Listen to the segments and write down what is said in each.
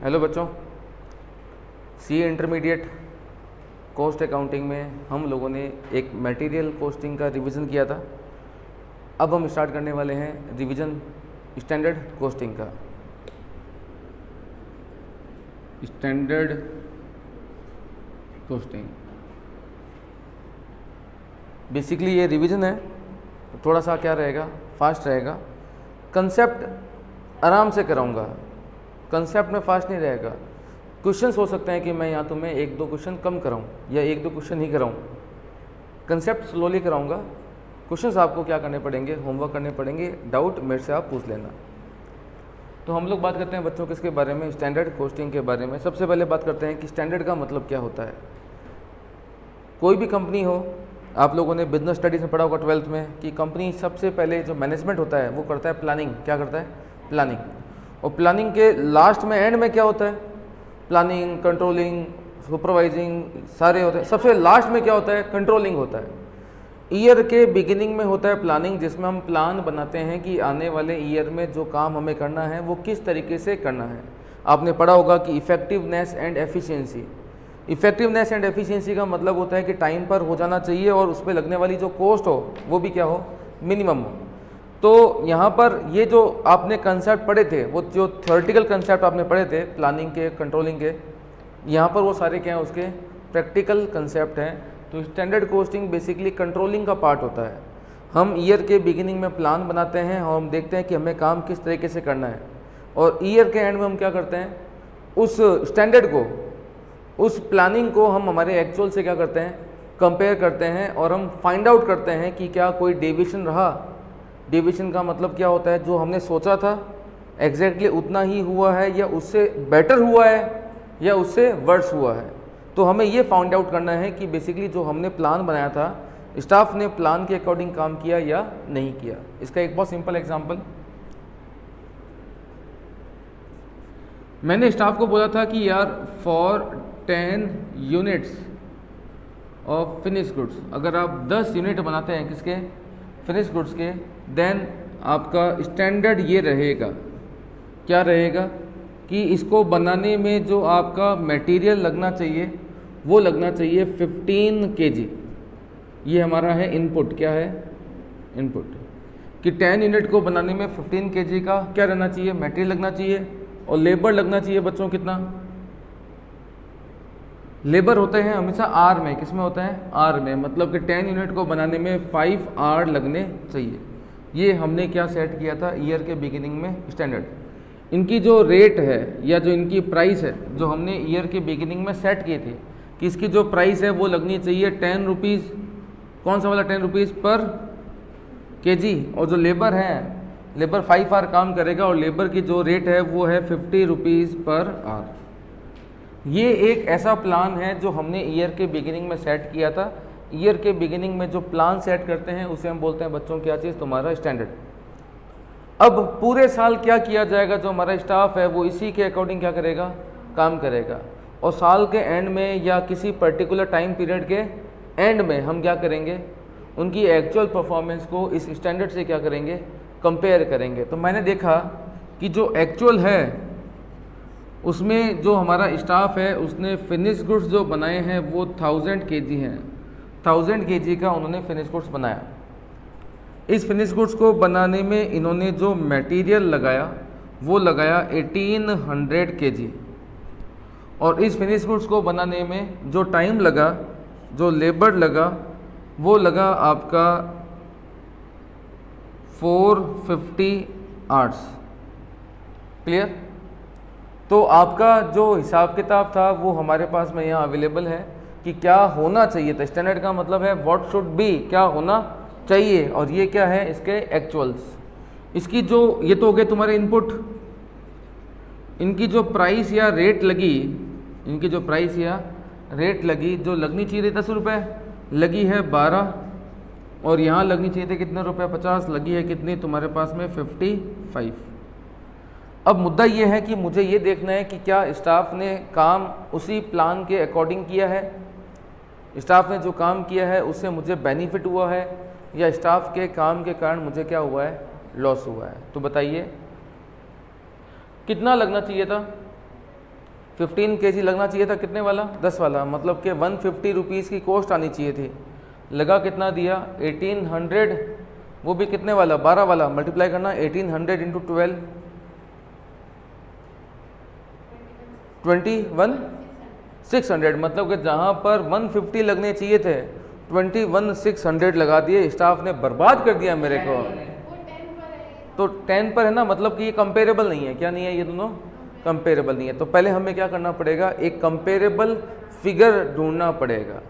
Hello बच्चों, सी intermediate cost accounting में हम लोगों ने एक मटेरियल कॉस्टिंग का रिवीजन किया था। अब हम स्टार्ट करने वाले हैं रिवीजन स्टैंडर्ड कॉस्टिंग का। स्टैंडर्ड कॉस्टिंग बेसिकली ये रिवीजन है, थोड़ा सा क्या रहेगा, फास्ट रहेगा। कंसेप्ट आराम से कराऊंगा, कंसेप्ट में फास्ट नहीं रहेगा। क्वेश्चंस हो सकते हैं कि मैं यहाँ तुम्हें एक दो क्वेश्चन कम कराऊँ या एक दो क्वेश्चन ही कराऊँ। कंसेप्ट स्लोली कराऊंगा। क्वेश्चंस आपको क्या करने पड़ेंगे, होमवर्क करने पड़ेंगे, डाउट मेरे से आप पूछ लेना। तो हम लोग बात करते हैं बच्चों किसके बारे में, स्टैंडर्ड कॉस्टिंग के बारे में। सबसे पहले बात करते हैं कि स्टैंडर्ड का मतलब क्या होता है। कोई भी कंपनी हो, आप लोगों ने बिजनेस स्टडीज में पढ़ा होगा 12th में कि कंपनी सबसे पहले जो मैनेजमेंट होता है वो करता है प्लानिंग। क्या करता है? प्लानिंग। और प्लानिंग के लास्ट में, एंड में क्या होता है? प्लानिंग, कंट्रोलिंग, सुपरवाइजिंग सारे होते हैं। सबसे लास्ट में क्या होता है? कंट्रोलिंग होता है। ईयर के बिगिनिंग में होता है प्लानिंग, जिसमें हम प्लान बनाते हैं कि आने वाले ईयर में जो काम हमें करना है वो किस तरीके से करना है। आपने पढ़ा होगा कि effectiveness and efficiency. Effectiveness and efficiency का मतलब होता है कि टाइम पर हो जाना चाहिए और उस पर लगने वाली जो कॉस्ट हो वो भी क्या हो, मिनिमम हो। तो यहाँ पर ये जो आपने कंसेप्ट पढ़े थे, वो जो थ्योरेटिकल कंसेप्ट आपने पढ़े थे प्लानिंग के, कंट्रोलिंग के, यहाँ पर वो सारे क्या हैं, उसके प्रैक्टिकल कंसेप्ट हैं। तो स्टैंडर्ड कॉस्टिंग बेसिकली कंट्रोलिंग का पार्ट होता है। हम ईयर के बिगिनिंग में प्लान बनाते हैं और हम देखते हैं कि हमें काम किस तरीके से करना है, और ईयर के एंड में हम क्या करते हैं, उस स्टैंडर्ड को, उस प्लानिंग को हम हमारे एक्चुअल से क्या करते हैं, कंपेयर करते हैं और हम फाइंड आउट करते हैं कि क्या कोई डेविएशन रहा। डेविएशन का मतलब क्या होता है, जो हमने सोचा था एग्जैक्टली उतना ही हुआ है या उससे बेटर हुआ है या उससे वर्स हुआ है। तो हमें ये फाइंड आउट करना है कि बेसिकली जो हमने प्लान बनाया था, स्टाफ ने प्लान के अकॉर्डिंग काम किया या नहीं किया। इसका एक बहुत सिंपल एग्जांपल, मैंने स्टाफ को बोला था कि यार for 10 units of finish goods, अगर आप 10 यूनिट बनाते हैं किसके, फिनिश गुड्स के, देन आपका स्टैंडर्ड ये रहेगा, क्या रहेगा कि इसको बनाने में जो आपका मटेरियल लगना चाहिए वो लगना चाहिए 15 kg। ये हमारा है इनपुट। क्या है? इनपुट। कि 10 यूनिट को बनाने में 15 kg का क्या रहना चाहिए, मटेरियल लगना चाहिए। और लेबर लगना चाहिए बच्चों कितना, लेबर होते हैं हमेशा आर में। किस में होता है? आर में। मतलब कि 10 यूनिट को बनाने में 5 आर लगने चाहिए। ये हमने क्या सेट किया था ईयर के बिगिनिंग में, स्टैंडर्ड। इनकी जो रेट है या जो इनकी प्राइस है, जो हमने ईयर के बिगिनिंग में सेट किए थे कि इसकी जो प्राइस है वो लगनी चाहिए 10 रुपीज़। कौन सा वाला 10 रुपीज़ पर केजी। और जो लेबर है, लेबर 5 आवर काम करेगा और लेबर की जो रेट है वो है 50 रुपीज़ पर आवर। ये एक ऐसा प्लान है जो हमने ईयर के बिगिनिंग में सेट किया था। ईयर के बिगिनिंग में जो प्लान सेट करते हैं उसे हम बोलते हैं बच्चों क्या चीज़, तुम्हारा स्टैंडर्ड। अब पूरे साल क्या किया जाएगा, जो हमारा स्टाफ है वो इसी के अकॉर्डिंग क्या करेगा, काम करेगा। और साल के एंड में या किसी पर्टिकुलर टाइम पीरियड के एंड में हम क्या करेंगे, उनकी एक्चुअल परफॉर्मेंस को इस स्टैंडर्ड से क्या करेंगे, कंपेयर करेंगे। तो मैंने देखा कि जो एक्चुअल है उसमें जो हमारा स्टाफ है उसने फिनिश गुड्स जो बनाए हैं वो 1000 kg हैं। 1000 kg का उन्होंने फिनिश गुड्स बनाया। इस फिनिश गुड्स को बनाने में इन्होंने जो मटेरियल लगाया वो लगाया 1800 kg। और इस फिनिश गुड्स को बनाने में जो टाइम लगा, जो लेबर लगा, वो लगा आपका 450 आवर्स। क्लियर? तो आपका जो हिसाब किताब था वो हमारे पास में यहाँ अवेलेबल है कि क्या होना चाहिए था। स्टैंडर्ड का मतलब है व्हाट शुड बी, क्या होना चाहिए, और ये क्या है, इसके एक्चुअल्स। इसकी जो, ये तो हो गए तुम्हारे इनपुट। इनकी जो प्राइस या रेट लगी, इनकी जो प्राइस या रेट लगी, जो लगनी चाहिए थी 10 रुपये, लगी है 12। और यहाँ लगनी चाहिए थे कितने रुपए, 50, लगी है कितनी तुम्हारे पास में 55। अब मुद्दा ये है कि मुझे ये देखना है कि क्या स्टाफ ने काम उसी प्लान के अकॉर्डिंग किया है, स्टाफ ने जो काम किया है उससे मुझे बेनिफिट हुआ है, या स्टाफ के काम के कारण मुझे क्या हुआ है, लॉस हुआ है। तो बताइए कितना लगना चाहिए था, 15 kg लगना चाहिए था, कितने वाला? 10 वाला, मतलब कि 150 रुपीज़ की कॉस्ट आनी चाहिए थी। लगा कितना दिया? 1800, वो भी कितने वाला? 12 वाला। मल्टीप्लाई करना 1800 इंटू 12, 21,600, मतलब कि जहाँ पर 150 लगने चाहिए थे 21,600 लगा दिए। स्टाफ ने बर्बाद कर दिया मेरे को। तो 10 पर है ना, मतलब कि ये कंपेरेबल नहीं है। क्या नहीं है? ये दोनों कंपेरेबल नहीं है। तो पहले हमें क्या करना पड़ेगा? एक कंपेरेबल फिगर ढूंढना पड़ेगा।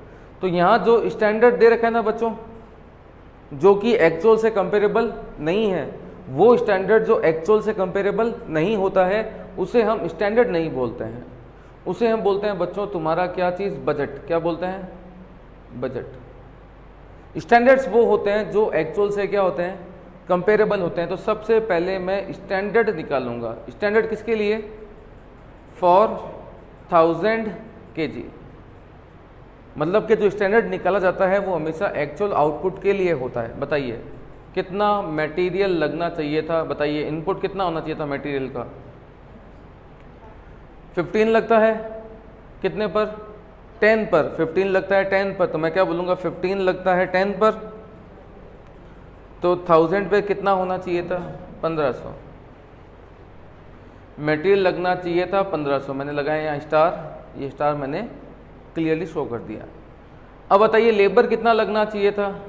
तो यहाँ जो स्टैंडर्ड दे रखा है ना बच्चों, जो कि एक्चुअल से कंपेरेबल नहीं है, वो स्टैंडर्ड जो एक्चुअल से कंपेरेबल नहीं होता है उसे हम स्टैंडर्ड नहीं बोलते हैं, उसे हम बोलते हैं बच्चों तुम्हारा क्या चीज़? बजट। क्या बोलते हैं? बजट। स्टैंडर्ड्स वो होते हैं जो एक्चुअल से क्या होते हैं? कंपेरेबल होते हैं। तो सबसे पहले मैं स्टैंडर्ड निकालूंगा। स्टैंडर्ड किसके लिए? फॉर 1000 kg, मतलब कि जो स्टैंडर्ड निकाला जाता है वो हमेशा एक्चुअल आउटपुट के लिए होता है। बताइए कितना मटेरियल लगना चाहिए था? बताइए इनपुट कितना होना चाहिए था मटेरियल का? 15 लगता है कितने पर? 10 पर। 15 लगता है 10 पर, तो मैं क्या बोलूँगा? 15 लगता है 10 पर, तो 1000 पे कितना होना चाहिए था? 1500। मटेरियल लगना चाहिए था 1500, मैंने लगाया यहाँ स्टार, ये स्टार मैंने क्लियरली शो कर दिया। अब बताइए लेबर कितना लगना चाहिए था?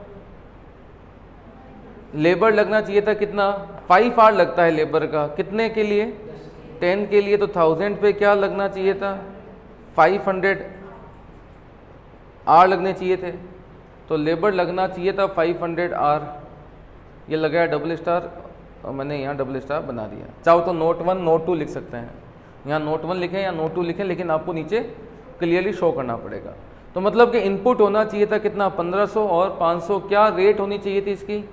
लेबर लगना चाहिए था कितना? 5 आवर लगता है लेबर का। कितने के लिए? 10 के लिए। तो 1000 पे क्या लगना चाहिए था? 500 आवर लगने चाहिए थे। तो लेबर लगना चाहिए था 500 आवर। ये लगाया डबल स्टार और मैंने यहाँ डबल स्टार बना दिया। चाहो तो नोट 1 नोट 2 लिख सकते हैं, यहाँ नोट 1 लिखें या नोट 2 लिखें, लेकिन आपको नीचे क्लियरली शो करना पड़ेगा। तो मतलब कि इनपुट होना चाहिए था कितना? 1500 और 500। क्या रेट होनी चाहिए थी इसकी?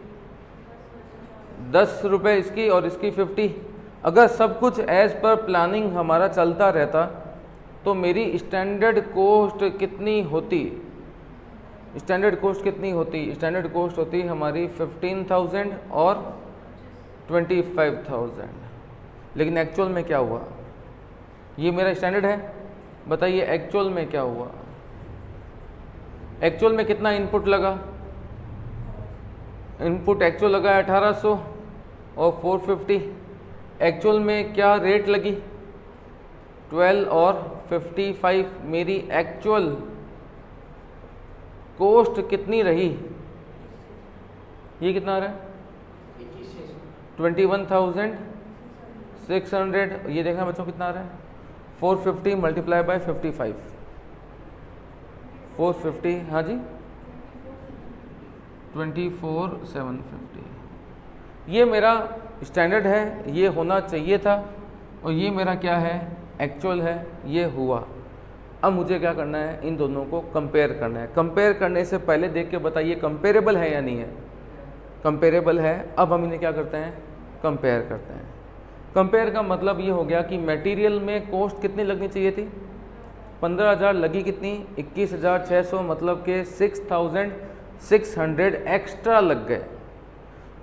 10 रुपये इसकी और इसकी 50। अगर सब कुछ एज पर प्लानिंग हमारा चलता रहता तो मेरी स्टैंडर्ड कॉस्ट कितनी होती? स्टैंडर्ड कॉस्ट कितनी होती? स्टैंडर्ड कॉस्ट होती हमारी 15,000 और 25,000। लेकिन एक्चुअल में क्या हुआ? ये मेरा स्टैंडर्ड है, बताइए एक्चुअल में क्या हुआ? एक्चुअल में कितना इनपुट लगा? इनपुट एक्चुअल लगा 1800 और 450। एक्चुअल में क्या रेट लगी? 12 और 55। मेरी एक्चुअल कॉस्ट कितनी रही? ये कितना आ रहा है? 21,600। ये देखना बच्चों कितना आ रहा है? 450 मल्टीप्लाई बाय 55। 450, हाँ जी 24,750। ये मेरा स्टैंडर्ड है, ये होना चाहिए था, और ये मेरा क्या है? एक्चुअल है, ये हुआ। अब मुझे क्या करना है? इन दोनों को कंपेयर करना है। कंपेयर करने से पहले देख के बताइए कंपेरेबल है या नहीं है? कंपेरेबल है। अब हम इन्हें क्या करते हैं? कंपेयर करते हैं। कंपेयर का मतलब ये हो गया कि मटेरियल में कॉस्ट कितनी लगनी चाहिए थी? 15,000 लगी कितनी? 21,600, मतलब कि 6,600 एक्स्ट्रा लग गए।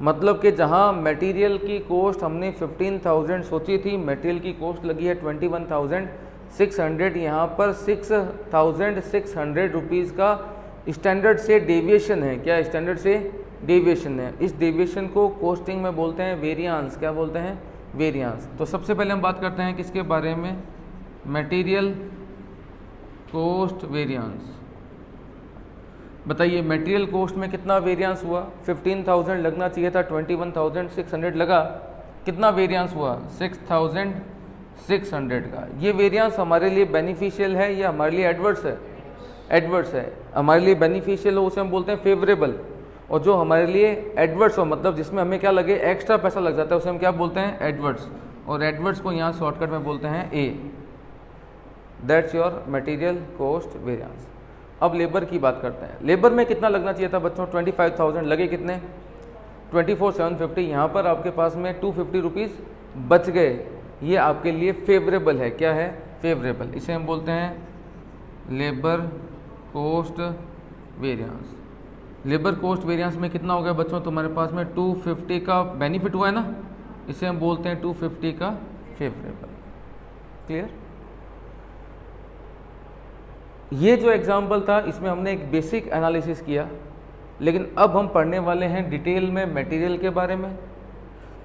मतलब कि जहां मटेरियल की कॉस्ट हमने 15,000 सोची थी, मटेरियल की कॉस्ट लगी है 21,600। यहाँ पर 6,600 रुपीज़ का स्टैंडर्ड से डेविएशन है। क्या स्टैंडर्ड से डेविएशन है? इस डेविएशन को कॉस्टिंग में बोलते हैं वेरियांस। क्या बोलते हैं? वेरियांस। तो सबसे पहले हम बात करते हैं किसके बारे में? Material cost variance. बताइए मटेरियल कॉस्ट में कितना वेरियांस हुआ? 15,000 लगना चाहिए था, 21,600 लगा। कितना वेरियांस हुआ? 6,600 का। ये वेरियांस हमारे लिए बेनिफिशियल है या हमारे लिए एडवर्स है? एडवर्स है। हमारे लिए बेनिफिशियल हो उसे हम बोलते हैं फेवरेबल, और जो हमारे लिए एडवर्स हो, मतलब जिसमें हमें क्या लगे? एक्स्ट्रा पैसा लग जाता है, उसे हम क्या बोलते हैं? एडवर्स। और एडवर्स को यहाँ शॉर्टकट में बोलते हैं A. That's your material cost variance. अब लेबर की बात करते हैं। लेबर में कितना लगना चाहिए था बच्चों? 25,000 लगे कितने? 24,750। यहाँ पर आपके पास में 250 रुपीज़ बच गए। ये आपके लिए फेवरेबल है। क्या है? फेवरेबल। इसे हम बोलते हैं labour cost variance. Labour cost variance में कितना हो गया बच्चों? तुम्हारे पास में 250 का बेनिफिट हुआ है ना, इसे हम बोलते हैं 250 का फेवरेबल। क्लियर? ये जो एग्जाम्पल था इसमें हमने एक बेसिक एनालिसिस किया, लेकिन अब हम पढ़ने वाले हैं डिटेल में मटेरियल के बारे में।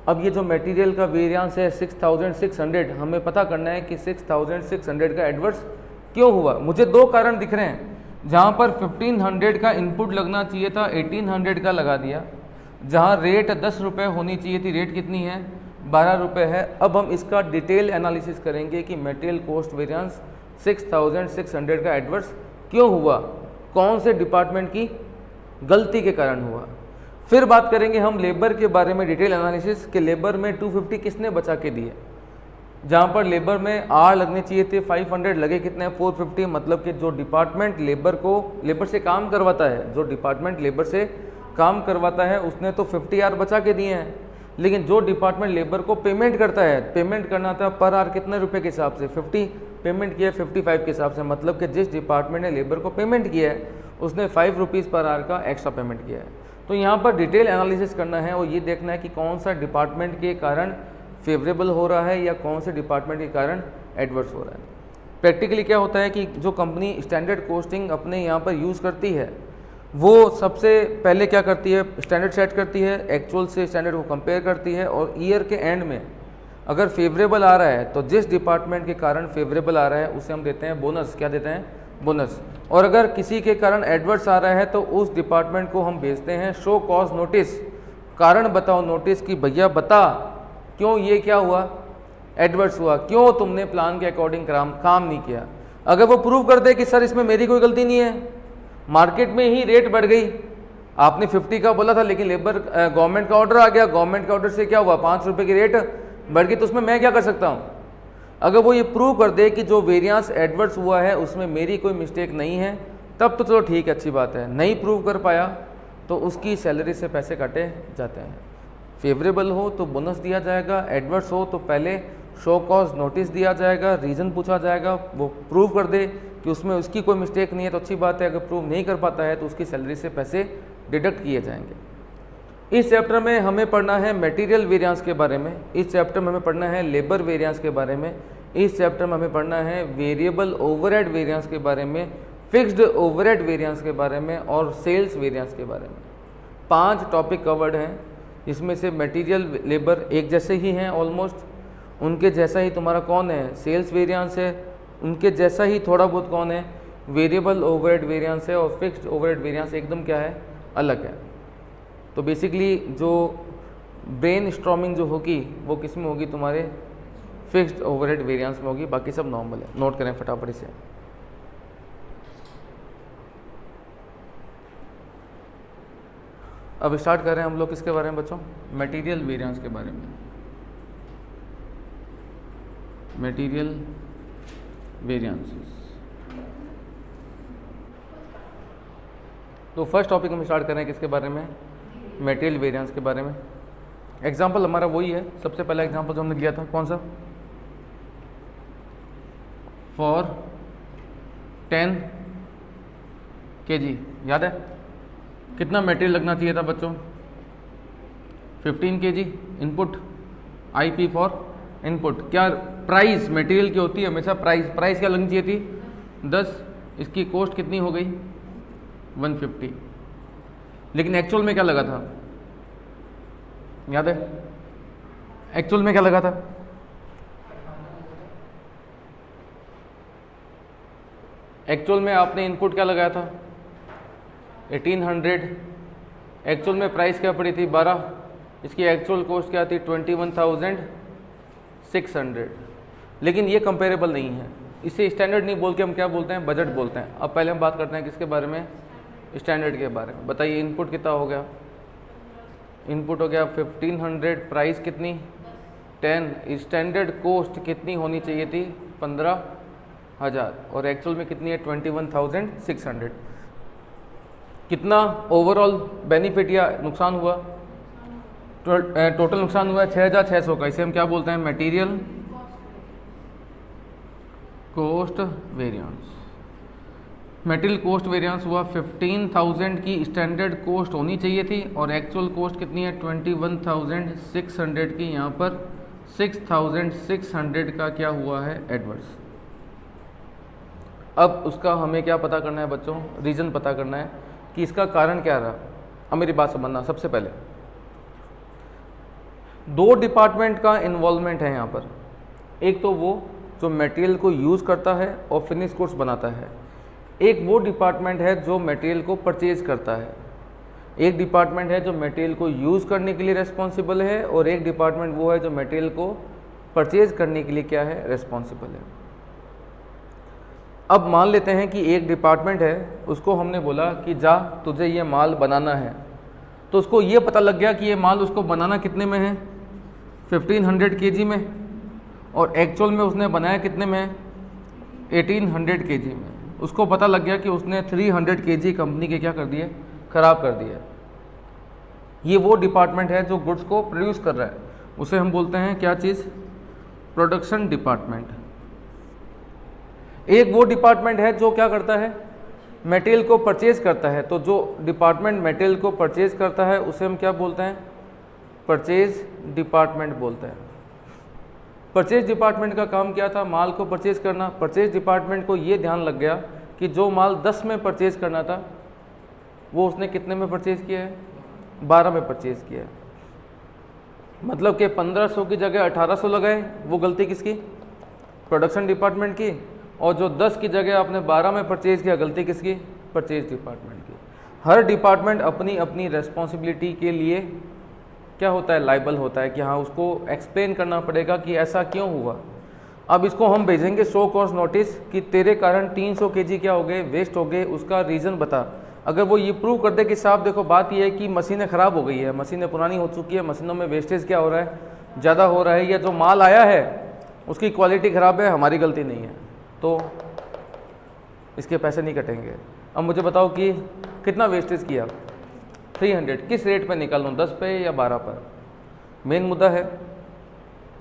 अब ये जो मटेरियल का वेरिएंस है 6600, हमें पता करना है कि 6600 का एडवर्स क्यों हुआ। मुझे दो कारण दिख रहे हैं, जहाँ पर 1500 का इनपुट लगना चाहिए था 1800 का लगा दिया, जहाँ रेट 10 रुपये होनी चाहिए थी रेट कितनी है 12 रुपये है। अब हम इसका डिटेल एनालिसिस करेंगे कि मटेरियल कॉस्ट वेरिएंस 6600 का एडवर्स क्यों हुआ, कौन से डिपार्टमेंट की गलती के कारण हुआ। फिर बात करेंगे हम लेबर के बारे में, डिटेल एनालिसिस के लेबर में 250 किसने बचा के दिए, जहाँ पर लेबर में आर लगने चाहिए थे 500 लगे कितने 450, मतलब कि जो डिपार्टमेंट लेबर से काम करवाता है, जो डिपार्टमेंट लेबर से काम करवाता है उसने तो 50 आर बचा के दिए हैं, लेकिन जो डिपार्टमेंट लेबर को पेमेंट करता है, पेमेंट करना था पर आर कितने रुपए के हिसाब से 50 पेमेंट किया 55 के हिसाब से, मतलब कि जिस डिपार्टमेंट ने लेबर को पेमेंट किया है उसने 5 रुपीज़ पर आर का एक्स्ट्रा पेमेंट किया है। तो यहाँ पर डिटेल एनालिसिस करना है और ये देखना है कि कौन सा डिपार्टमेंट के कारण फेवरेबल हो रहा है या कौन से डिपार्टमेंट के कारण एडवर्स हो रहा है। प्रैक्टिकली क्या होता है कि जो कंपनी स्टैंडर्ड कॉस्टिंग अपने यहाँ पर यूज़ करती है वो सबसे पहले क्या करती है, स्टैंडर्ड सेट करती है, एक्चुअल से स्टैंडर्ड को कंपेयर करती है और ईयर के एंड में अगर फेवरेबल आ रहा है तो जिस डिपार्टमेंट के कारण फेवरेबल आ रहा है उसे हम देते हैं बोनस। क्या देते हैं? बोनस। और अगर किसी के कारण एडवर्स आ रहा है तो उस डिपार्टमेंट को हम भेजते हैं शो कॉज नोटिस, कारण बताओ नोटिस कि भैया बता क्यों ये क्या हुआ एडवर्स हुआ, क्यों तुमने प्लान के अकॉर्डिंग काम नहीं किया। अगर वो प्रूव कर दे कि सर इसमें मेरी कोई गलती नहीं है, मार्केट में ही रेट बढ़ गई, आपने 50 का बोला था लेकिन लेबर गवर्नमेंट का ऑर्डर आ गया, गवर्नमेंट का ऑर्डर से क्या हुआ 5 रुपये की रेट बढ़ गई, तो उसमें मैं क्या कर सकता हूँ। अगर वो ये प्रूव कर दे कि जो वेरिएंस एडवर्स हुआ है उसमें मेरी कोई मिस्टेक नहीं है तब तो चलो ठीक है, अच्छी बात है। नहीं प्रूव कर पाया तो उसकी सैलरी से पैसे काटे जाते हैं। फेवरेबल हो तो बोनस दिया जाएगा, एडवर्स हो तो पहले शो कॉज नोटिस दिया जाएगा, रीज़न पूछा जाएगा, वो प्रूव कर दे कि उसमें उसकी कोई मिस्टेक नहीं है तो अच्छी बात है। अगर प्रूव नहीं कर पाता है तो उसकी सैलरी से पैसे डिडक्ट किए जाएंगे। इस चैप्टर में हमें पढ़ना है मटेरियल वेरिएंस के बारे में, इस चैप्टर में हमें पढ़ना है लेबर वेरिएंस के बारे में, इस चैप्टर में हमें पढ़ना है वेरिएबल ओवरहेड वेरिएंस के बारे में, फिक्स्ड ओवरहेड वेरिएंस के बारे में और सेल्स वेरिएंस के बारे में। 5 टॉपिक कवर्ड हैं, इसमें से मटेरियल लेबर एक जैसे ही हैं ऑलमोस्ट, उनके जैसा ही तुम्हारा कौन है सेल्स वेरिएंस है, उनके जैसा ही थोड़ा बहुत कौन है वेरिएबल ओवरहेड वेरिएंस है, और फिक्स्ड ओवरहेड वेरिएंस एकदम क्या है अलग है। तो बेसिकली जो ब्रेन स्ट्रॉमिंग जो होगी वो किस में होगी, तुम्हारे फिक्स्ड ओवरहेड वेरिएंस में होगी, बाकी सब नॉर्मल है। नोट करें फटाफट इसे। अब स्टार्ट कर रहे हैं हम लोग किसके बारे में बच्चों, मटेरियल वेरिएंस के बारे में। Material variances. तो फर्स्ट टॉपिक हम स्टार्ट कर रहे हैं किसके बारे में, मटेरियल वेरिएंस के बारे में। एग्जाम्पल हमारा वही है, सबसे पहला एग्जाम्पल जो हमने लिया था कौन सा, फॉर 10 kg, याद है कितना मटेरियल लगना चाहिए था बच्चों, 15 kg input, IP for input. क्या प्राइस मटेरियल की होती है हमेशा, प्राइस क्या लगनी चाहिए थी 10, इसकी कॉस्ट कितनी हो गई 150, लेकिन एक्चुअल में क्या लगा था, याद है एक्चुअल में क्या लगा था, एक्चुअल में आपने इनपुट क्या लगाया था 1800, एक्चुअल में प्राइस क्या पड़ी थी 12, इसकी एक्चुअल कॉस्ट क्या थी 21,600, लेकिन ये कंपेरेबल नहीं है। इसे स्टैंडर्ड नहीं बोल के हम क्या बोलते हैं, बजट बोलते हैं। अब पहले हम बात करते हैं किसके बारे में, स्टैंडर्ड के बारे में। बताइए इनपुट कितना हो गया, इनपुट हो गया 1500, प्राइस कितनी 10, स्टैंडर्ड कॉस्ट कितनी होनी चाहिए थी 15,000 और एक्चुअल में कितनी है 21,600। कितना ओवरऑल बेनिफिट या नुकसान हुआ, टोटल नुकसान हुआ 6,600 का। इसे हम क्या बोलते हैं, material cost variance. Material cost variance हुआ 15,000 की स्टैंडर्ड कॉस्ट होनी चाहिए थी और एक्चुअल कॉस्ट कितनी है 21,600 की, यहाँ पर 6,600 का क्या हुआ है एडवर्स। अब उसका हमें क्या पता करना है बच्चों, रीज़न पता करना है कि इसका कारण क्या रहा। अब मेरी बात समझना, सबसे पहले 2 डिपार्टमेंट का इन्वॉल्वमेंट है यहाँ पर। एक तो वो जो मटेरियल को यूज़ करता है और फिनिश गुड्स बनाता है, एक वो डिपार्टमेंट है जो मटेरियल को परचेज करता है। एक डिपार्टमेंट है जो मटेरियल को यूज़ करने के लिए रिस्पॉन्सिबल है और एक डिपार्टमेंट वो है जो मटेरियल को परचेज करने के लिए क्या है, रिस्पॉन्सिबल है। अब मान लेते हैं कि एक डिपार्टमेंट है, उसको हमने बोला कि जा तुझे ये माल बनाना है, तो उसको ये पता लग गया कि ये माल उसको बनाना कितने में है, 1500 kg में, और एक्चुअल में उसने बनाया कितने में, 1800 kg में। उसको पता लग गया कि उसने 300 kg कंपनी के क्या कर दिए, ख़राब कर दिए। ये वो डिपार्टमेंट है जो गुड्स को प्रोड्यूस कर रहा है, उसे हम बोलते हैं क्या चीज़, प्रोडक्शन डिपार्टमेंट। एक वो डिपार्टमेंट है जो क्या करता है, मटेरियल को परचेज करता है। तो जो डिपार्टमेंट मटेरियल को परचेज करता है उसे हम क्या बोलते हैं, परचेज डिपार्टमेंट बोलते हैं। परचेज डिपार्टमेंट का काम क्या था, माल को परचेज करना। परचेज डिपार्टमेंट को ये ध्यान लग गया कि जो माल 10 में परचेज करना था वो उसने कितने में परचेज किया है, 12 में परचेज किया है। मतलब कि 1500 की जगह 1800 लगाए, वो गलती किसकी, प्रोडक्शन डिपार्टमेंट की। और जो 10 की जगह आपने 12 में परचेज किया, गलती किसकी, परचेज डिपार्टमेंट की। हर डिपार्टमेंट अपनी अपनी रेस्पॉन्सिबिलिटी के लिए क्या होता है, लाइबल होता है कि हाँ उसको एक्सप्लेन करना पड़ेगा कि ऐसा क्यों हुआ। अब इसको हम भेजेंगे शो कॉज नोटिस कि तेरे कारण 300 kg क्या हो गए, वेस्ट हो गए, उसका रीज़न बता। अगर वो ये प्रूव कर दे कि साहब देखो बात ये है कि मशीनें ख़राब हो गई है, मशीनें पुरानी हो चुकी है, मशीनों में वेस्टेज क्या हो रहा है, ज़्यादा हो रहा है, या जो माल आया है उसकी क्वालिटी ख़राब है, हमारी गलती नहीं है, तो इसके पैसे नहीं कटेंगे। अब मुझे बताओ कि कितना वेस्टेज किया, 300, किस रेट पे निकालूँ, 10 पे या 12 पर। मेन मुद्दा है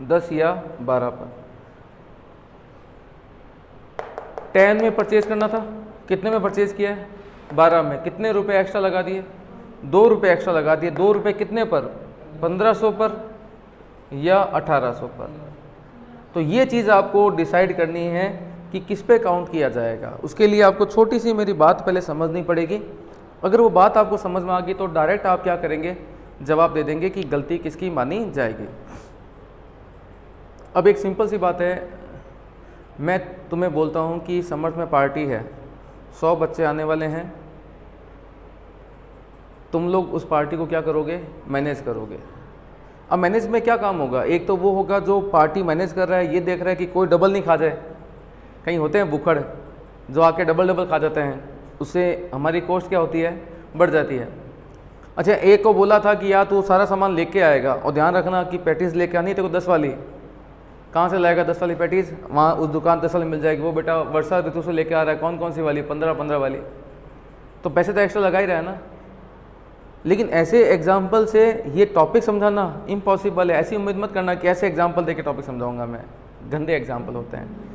10 या 12 पर। 10 में परचेज करना था, कितने में परचेज किया है, 12 में। कितने रुपए एक्स्ट्रा लगा दिए, 2 रुपये एक्स्ट्रा लगा दिए। 2 रुपये कितने पर, 1500 पर या 1800 पर। तो ये चीज़ आपको डिसाइड करनी है कि किस पे काउंट किया जाएगा। उसके लिए आपको छोटी सी मेरी बात पहले समझनी पड़ेगी। अगर वो बात आपको समझ में आ गई तो डायरेक्ट आप क्या करेंगे, जवाब दे देंगे कि गलती किसकी मानी जाएगी। अब एक सिंपल सी बात है, मैं तुम्हें बोलता हूँ कि समर्थ में पार्टी है, 100 बच्चे आने वाले हैं, तुम लोग उस पार्टी को क्या करोगे, मैनेज करोगे। अब मैनेज में क्या काम होगा, एक तो वो होगा जो पार्टी मैनेज कर रहा है ये देख रहा है कि कोई डबल नहीं खा जाए। कहीं होते हैं बुखड़ जो आके डबल खा जाते हैं, उससे हमारी कॉस्ट क्या होती है, बढ़ जाती है। अच्छा, एक को बोला था कि यार तू सारा सामान लेके आएगा और ध्यान रखना कि पैटीज लेके आनी, तेरे को 10 वाली। कहाँ से लाएगा 10 वाली पैटीज, वहाँ उस दुकान 10 वाली मिल जाएगी। वो बेटा वर्षा ऋतु से लेके आ रहा है, कौन कौन सी वाली, 15 वाली, तो पैसे तो एक्स्ट्रा लगा ही रहा है ना। लेकिन ऐसे एग्जाम्पल से ये टॉपिक समझाना इम्पॉसिबल है। ऐसी उम्मीद मत करना कि ऐसे एग्जाम्पल दे के टॉपिक समझाऊंगा मैं, गंदे एग्जाम्पल होते हैं।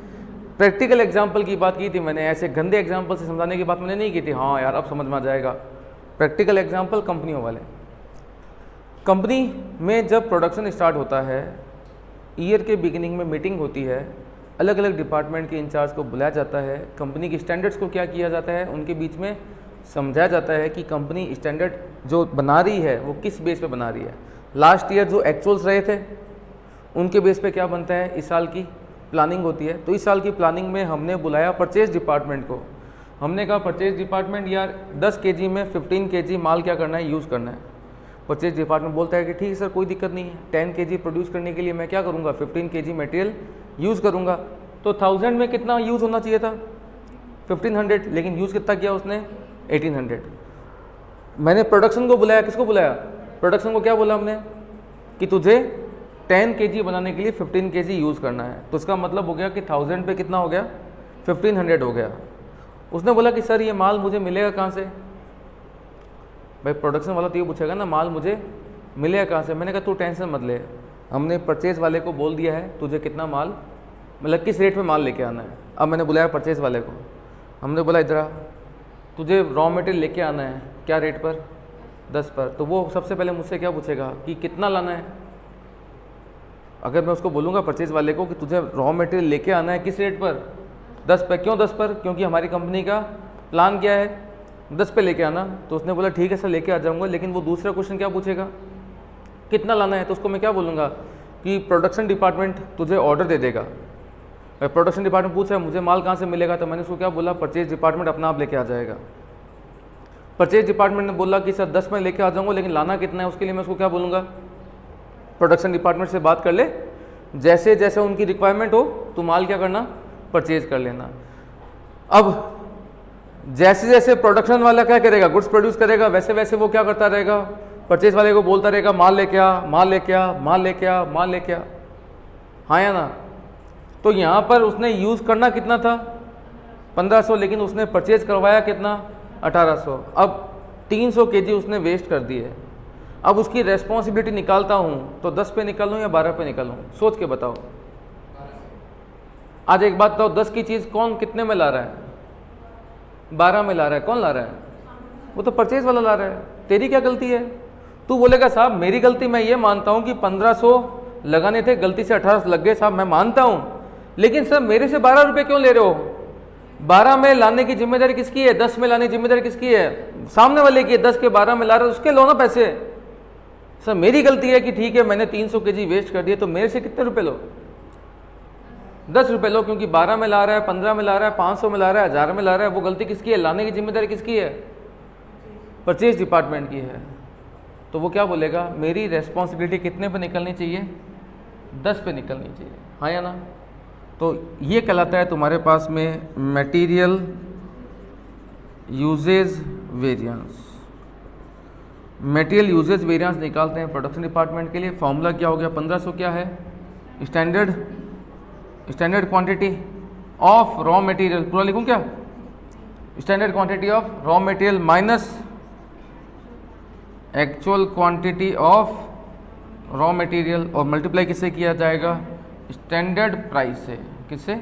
प्रैक्टिकल एग्जाम्पल की बात की थी मैंने, ऐसे गंदे एग्जाम्पल से समझाने की बात मैंने नहीं की थी। हाँ यार अब समझ में आ जाएगा। प्रैक्टिकल एग्जाम्पल कंपनियों वाले। कंपनी में जब प्रोडक्शन स्टार्ट होता है, ईयर के बिगिनिंग में मीटिंग होती है, अलग अलग डिपार्टमेंट के इंचार्ज को बुलाया जाता है, कंपनी की स्टैंडर्ड्स को क्या किया जाता है, उनके बीच में समझाया जाता है कि कंपनी स्टैंडर्ड जो बना रही है वो किस बेस पे बना रही है। लास्ट ईयर जो एक्चुअल्स रहे थे उनके बेस पे क्या बनता है, इस साल की प्लानिंग होती है। तो इस साल की प्लानिंग में हमने बुलाया परचेज डिपार्टमेंट को। हमने कहा परचेज डिपार्टमेंट यार 10 kg में 15 kg माल क्या करना है, यूज़ करना है। परचेज डिपार्टमेंट बोलता है कि ठीक है सर कोई दिक्कत नहीं है, 10 kg प्रोड्यूस करने के लिए मैं क्या करूँगा, 15 kg मटेरियल यूज़ करूँगा। तो 1000 में कितना यूज़ होना चाहिए था, 1500, लेकिन यूज़ कितना किया उसने, 1800। मैंने प्रोडक्शन को बुलाया, किसको बुलाया, प्रोडक्शन को क्या बोला हमने कि तुझे 10 kg बनाने के लिए 15 kg यूज़ करना है। तो इसका मतलब हो गया कि 1000 पे कितना हो गया, 1500 हो गया। उसने बोला कि सर ये माल मुझे मिलेगा कहाँ से। भाई प्रोडक्शन वाला तो ये पूछेगा ना माल मुझे मिलेगा कहाँ से। मैंने कहा तू टेंशन मत ले, हमने परचेज वाले को बोल दिया है तुझे कितना माल, मतलब किस रेट में माल लेके आना है। अब मैंने बुलाया परचेज वाले को, हमने बोला इधर आ, तुझे रॉ मटेरियल लेके आना है, क्या रेट पर, 10 पर। तो वो सबसे पहले मुझसे क्या पूछेगा कि कितना लाना है। अगर मैं उसको बोलूँगा परचेज वाले को कि तुझे रॉ मटेरियल लेके आना है किस रेट पर, 10 पे। क्यों 10 पर? क्योंकि हमारी कंपनी का प्लान क्या है, 10 पे लेके आना। तो उसने बोला ठीक है सर लेके आ जाऊँगा, लेकिन वो दूसरा क्वेश्चन क्या पूछेगा, कितना लाना है? तो उसको मैं क्या बोलूँगा कि प्रोडक्शन डिपार्टमेंट तुझे ऑर्डर दे देगा। प्रोडक्शन डिपार्टमेंट पूछ रहा है मुझे माल कहाँ से मिलेगा, तो मैंने उसको क्या बोला, परचेज डिपार्टमेंट अपना आप लेके आ जाएगा। परचेज डिपार्टमेंट ने बोला कि सर 10 में लेके आ जाऊँगा, लेकिन लाना कितना है, उसके लिए मैं उसको क्या बोलूँगा, प्रोडक्शन डिपार्टमेंट से बात कर ले, जैसे जैसे उनकी रिक्वायरमेंट हो तो माल क्या करना, परचेज कर लेना। अब जैसे जैसे प्रोडक्शन वाला क्या करेगा, गुड्स प्रोड्यूस करेगा, वैसे वैसे वो क्या करता रहेगा, परचेज वाले को बोलता रहेगा माल लेके आ, माल लेके आ, माल लेके आ, माल लेके आ, हाँ या ना। तो यहाँ पर उसने यूज़ करना कितना था, 1500, लेकिन उसने परचेज करवाया कितना, 1800। अब 300 kg उसने वेस्ट कर दिए। अब उसकी रेस्पॉन्सिबिलिटी निकालता हूँ तो 10 पे निकालूँ या 12 पे निकालूँ, सोच के बताओ। आज एक बात बताओ, 10 की चीज़ कौन कितने में ला रहा है, 12 में ला रहा है। कौन ला रहा है, वो तो परचेज वाला ला रहा है। तेरी क्या गलती है? तू बोलेगा साहब मेरी गलती, मैं ये मानता हूँ कि 1500 लगाने थे, गलती से 1800 लग गए साहब, मैं मानता हूँ, लेकिन सर मेरे से 12 रुपये क्यों ले रहे हो? 12 में लाने की जिम्मेदारी किसकी है, 10 में लाने की जिम्मेदारी किसकी है, सामने वाले की है। 10 के 12 में ला रहे हो, उसके लो ना पैसे। सर मेरी गलती है कि ठीक है मैंने 300 kg वेस्ट कर दिए, तो मेरे से कितने रुपए लो, 10 रुपये लो, क्योंकि 12 में ला रहा है, 15 में ला रहा है, 500 में ला रहा है, 1000 में ला रहा है, वो गलती किसकी है, लाने की जिम्मेदारी किसकी है, परचेज डिपार्टमेंट की है। तो वो क्या बोलेगा, मेरी रेस्पॉन्सिबिलिटी कितने पे निकलनी चाहिए, 10 पे निकलनी चाहिए, हाँ या ना। तो ये कहलाता है तुम्हारे पास में material usage variance. Material usage variance निकालते हैं प्रोडक्शन डिपार्टमेंट के लिए। फॉर्मूला क्या हो गया, 1500 क्या है, standard quantity of raw material, पूरा लिखूं क्या, standard quantity of raw material minus actual quantity of raw material, और मल्टीप्लाई किससे किया जाएगा, स्टैंडर्ड प्राइस से। किससे,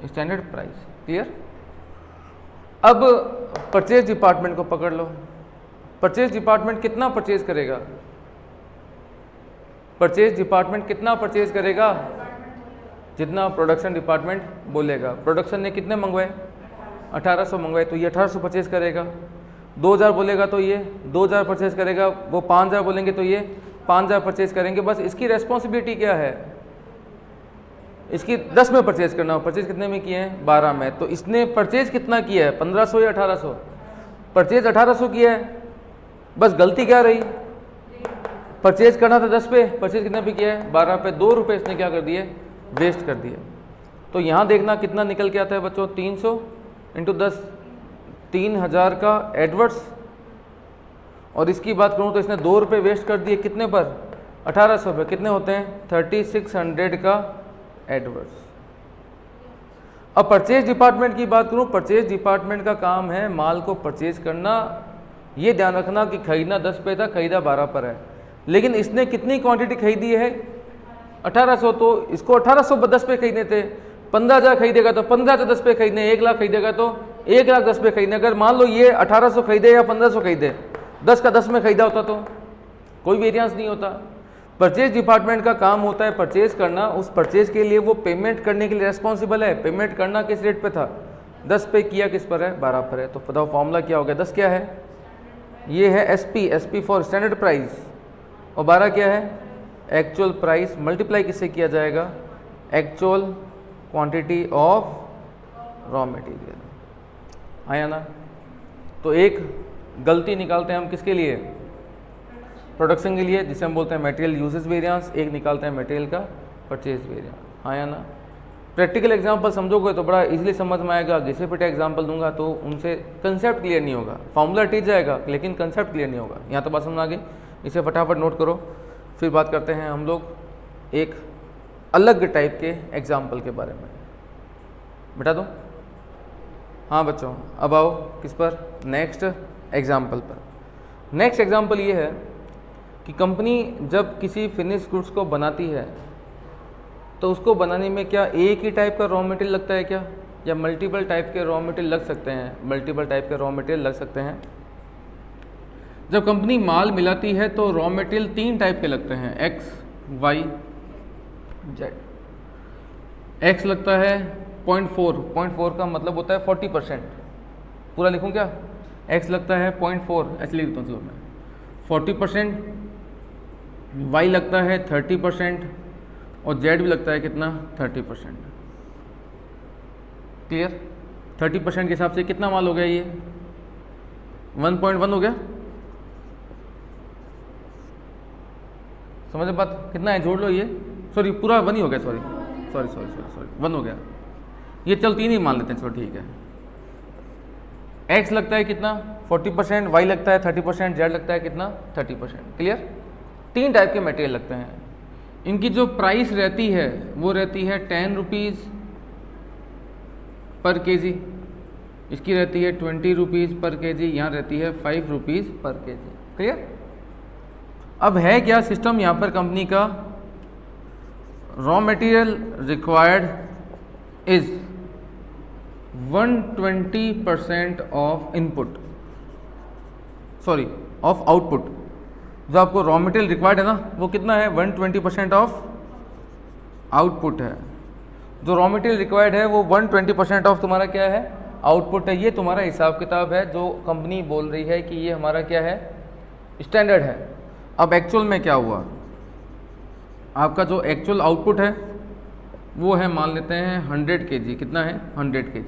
स्टैंडर्ड प्राइस। क्लियर। अब परचेज डिपार्टमेंट को पकड़ लो। परचेज डिपार्टमेंट कितना परचेज करेगा, परचेज डिपार्टमेंट कितना परचेज करेगा, जितना प्रोडक्शन डिपार्टमेंट बोलेगा। प्रोडक्शन ने कितने मंगवाए, 1800 मंगवाए, तो ये 1800 परचेज करेगा। 2000 बोलेगा तो ये 2000 परचेज करेगा, वो 5000 बोलेंगे तो ये 5000 परचेज करेंगे। बस इसकी रेस्पॉन्सिबिलिटी क्या है, इसकी 10 में परचेज करना हो। परचेज कितने में किए हैं, 12 में। तो इसने परचेज कितना किया है, 1500 या 1800, परचेज 1800 किया है। बस गलती क्या रही, परचेज करना था 10 पे, परचेज कितने पे किया है, 12 पे। 2 रुपये इसने क्या कर दिए, वेस्ट कर दिए। तो यहाँ देखना कितना निकल के आता है बच्चों, 300 इंटू 10, 3000 का एडवर्ड्स। और इसकी बात करूँ तो इसने 2 रुपये वेस्ट कर दिए, कितने पर, 1800 पे। कितने होते हैं, 3600 का एडवर्ड्स। अब परचेज डिपार्टमेंट की बात करूँ, परचेज डिपार्टमेंट का काम है माल को परचेज करना। ये ध्यान रखना कि खरीदना 10 पे था, खरीदा 12 पर है, लेकिन इसने कितनी क्वांटिटी खरीदी है, 1800। तो इसको 1800 10 पे खरीदने थे। 15000 खरीदेगा तो 15000 10 पे खरीदने, 1 लाख खरीदेगा तो 1 लाख 10 पे खरीदने। अगर मान लो ये 1800 खरीदे या 1500 खरीदे, 10 का 10 में खरीदा होता तो कोई वेरिएंस नहीं होता। परचेज डिपार्टमेंट का काम होता है परचेज करना, उस परचेज के लिए वो पेमेंट करने के लिए रेस्पॉन्सिबल है। पेमेंट करना किस रेट पे था, 10 पे किया, किस पर है, 12 पर है। तो बताओ फॉर्मूला क्या हो गया, 10 क्या है, ये है एसपी फॉर स्टैंडर्ड प्राइस, और 12 क्या है, एक्चुअल प्राइस। मल्टीप्लाई किससे किया जाएगा, actual quantity of raw material, आया ना। तो एक गलती निकालते हैं हम किसके लिए, प्रोडक्शन के लिए, जिसे हम बोलते हैं मटेरियल यूजेस वेरिएंस। एक निकालते हैं मटेरियल का परचेज वेरिएंस, आया ना। प्रैक्टिकल एग्जांपल समझोगे तो बड़ा इजीली समझ में आएगा। घिसे पिटे एग्जांपल दूंगा तो उनसे कंसेप्ट क्लियर नहीं होगा, फॉर्मूला टीच जाएगा लेकिन कंसेप्ट क्लियर नहीं होगा। यहाँ तो बात समझ आ गई, इसे फटाफट नोट करो। फिर बात करते हैं हम लोग एक अलग टाइप के एग्जाम्पल के बारे में। बेटा दो, हाँ बच्चों अब आओ किस पर, नेक्स्ट एग्जाम्पल पर। नेक्स्ट एग्जाम्पल ये है कि कंपनी जब किसी फिनिश गुड्स को बनाती है तो उसको बनाने में क्या एक ही टाइप का रॉ मटेरियल लगता है क्या, या मल्टीपल टाइप के रॉ मटेरियल लग सकते हैं, मल्टीपल टाइप के रॉ मटेरियल लग सकते हैं। जब कंपनी माल मिलाती है तो रॉ मटेरियल 3 टाइप के लगते हैं, एक्स वाई जेड। एक्स लगता है 0.4 का मतलब होता है 40%। पूरा लिखूं क्या? x लगता है 0.4, ऐसे लिख देता हूँ चलो मैं, 40%, y लगता है 30% और z भी लगता है कितना? 30%। क्लियर? 30% के हिसाब से कितना माल हो गया ये? 1.1 हो गया। समझ बात? कितना है जोड़ लो ये, सॉरी पूरा 1 ही हो गया, सॉरी 1 हो गया। ये चल 3 ही मान लेते हैं, चलो ठीक है। x लगता है कितना? 40%, y लगता है 30%, z लगता है कितना? 30%। क्लियर? 3 टाइप के मटेरियल लगते हैं। इनकी जो प्राइस रहती है वो रहती है 10 रुपीज़ पर केजी, इसकी रहती है 20 रुपीज़ पर केजी, यहाँ रहती है 5 रुपीज़ पर केजी। क्लियर? अब है क्या सिस्टम यहाँ पर कंपनी का? Raw material required is 120% of input, sorry of output. जो आपको रॉ मटेरियल रिक्वायर्ड है ना, वो कितना है? 120% ऑफ आउटपुट है। जो रॉ मटेरियल रिक्वायर्ड है वो 120% ऑफ तुम्हारा क्या है? आउटपुट है। ये तुम्हारा हिसाब किताब है जो कंपनी बोल रही है कि ये हमारा क्या है? स्टैंडर्ड है। अब एक्चुअल में क्या हुआ? आपका जो एक्चुअल आउटपुट है वो है, मान लेते हैं 100 kg। कितना है? 100 kg।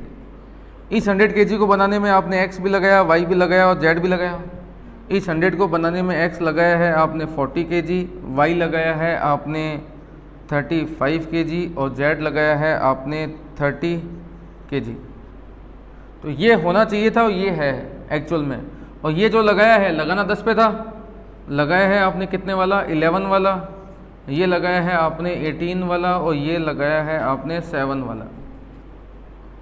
इस 100 kg को बनाने में आपने x भी लगाया, y भी लगाया और z भी लगाया। इस 100 को बनाने में x लगाया है आपने 40 kg, y लगाया है आपने 35 kg और z लगाया है आपने 30 kg। तो ये होना चाहिए था और ये है एक्चुअल में। और ये जो लगाया है, लगाना 10 पे था, लगाया है आपने कितने वाला? 11 वाला। ये लगाया है आपने 18 वाला और ये लगाया है आपने 7 वाला।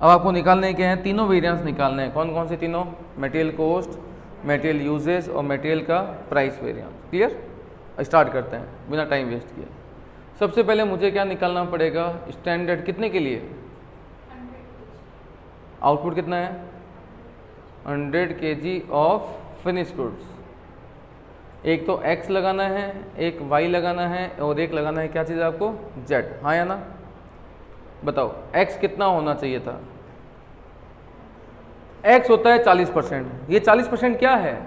अब आपको निकालने के हैं तीनों वेरिएंस निकालने हैं। कौन कौन से तीनों? मटेरियल कॉस्ट, मटेरियल यूजेस और मटेरियल का प्राइस वेरिएंस। क्लियर? स्टार्ट करते हैं बिना टाइम वेस्ट किए। सबसे पहले मुझे क्या निकालना पड़ेगा? स्टैंडर्ड कितने के लिए? आउटपुट कितना है? 100 kg ऑफ फिनिश गुड्स। एक तो x लगाना है, एक y लगाना है और एक लगाना है क्या चीज़ आपको? z। हाँ या ना? बताओ x कितना होना चाहिए था? x होता है 40%। ये 40% क्या है?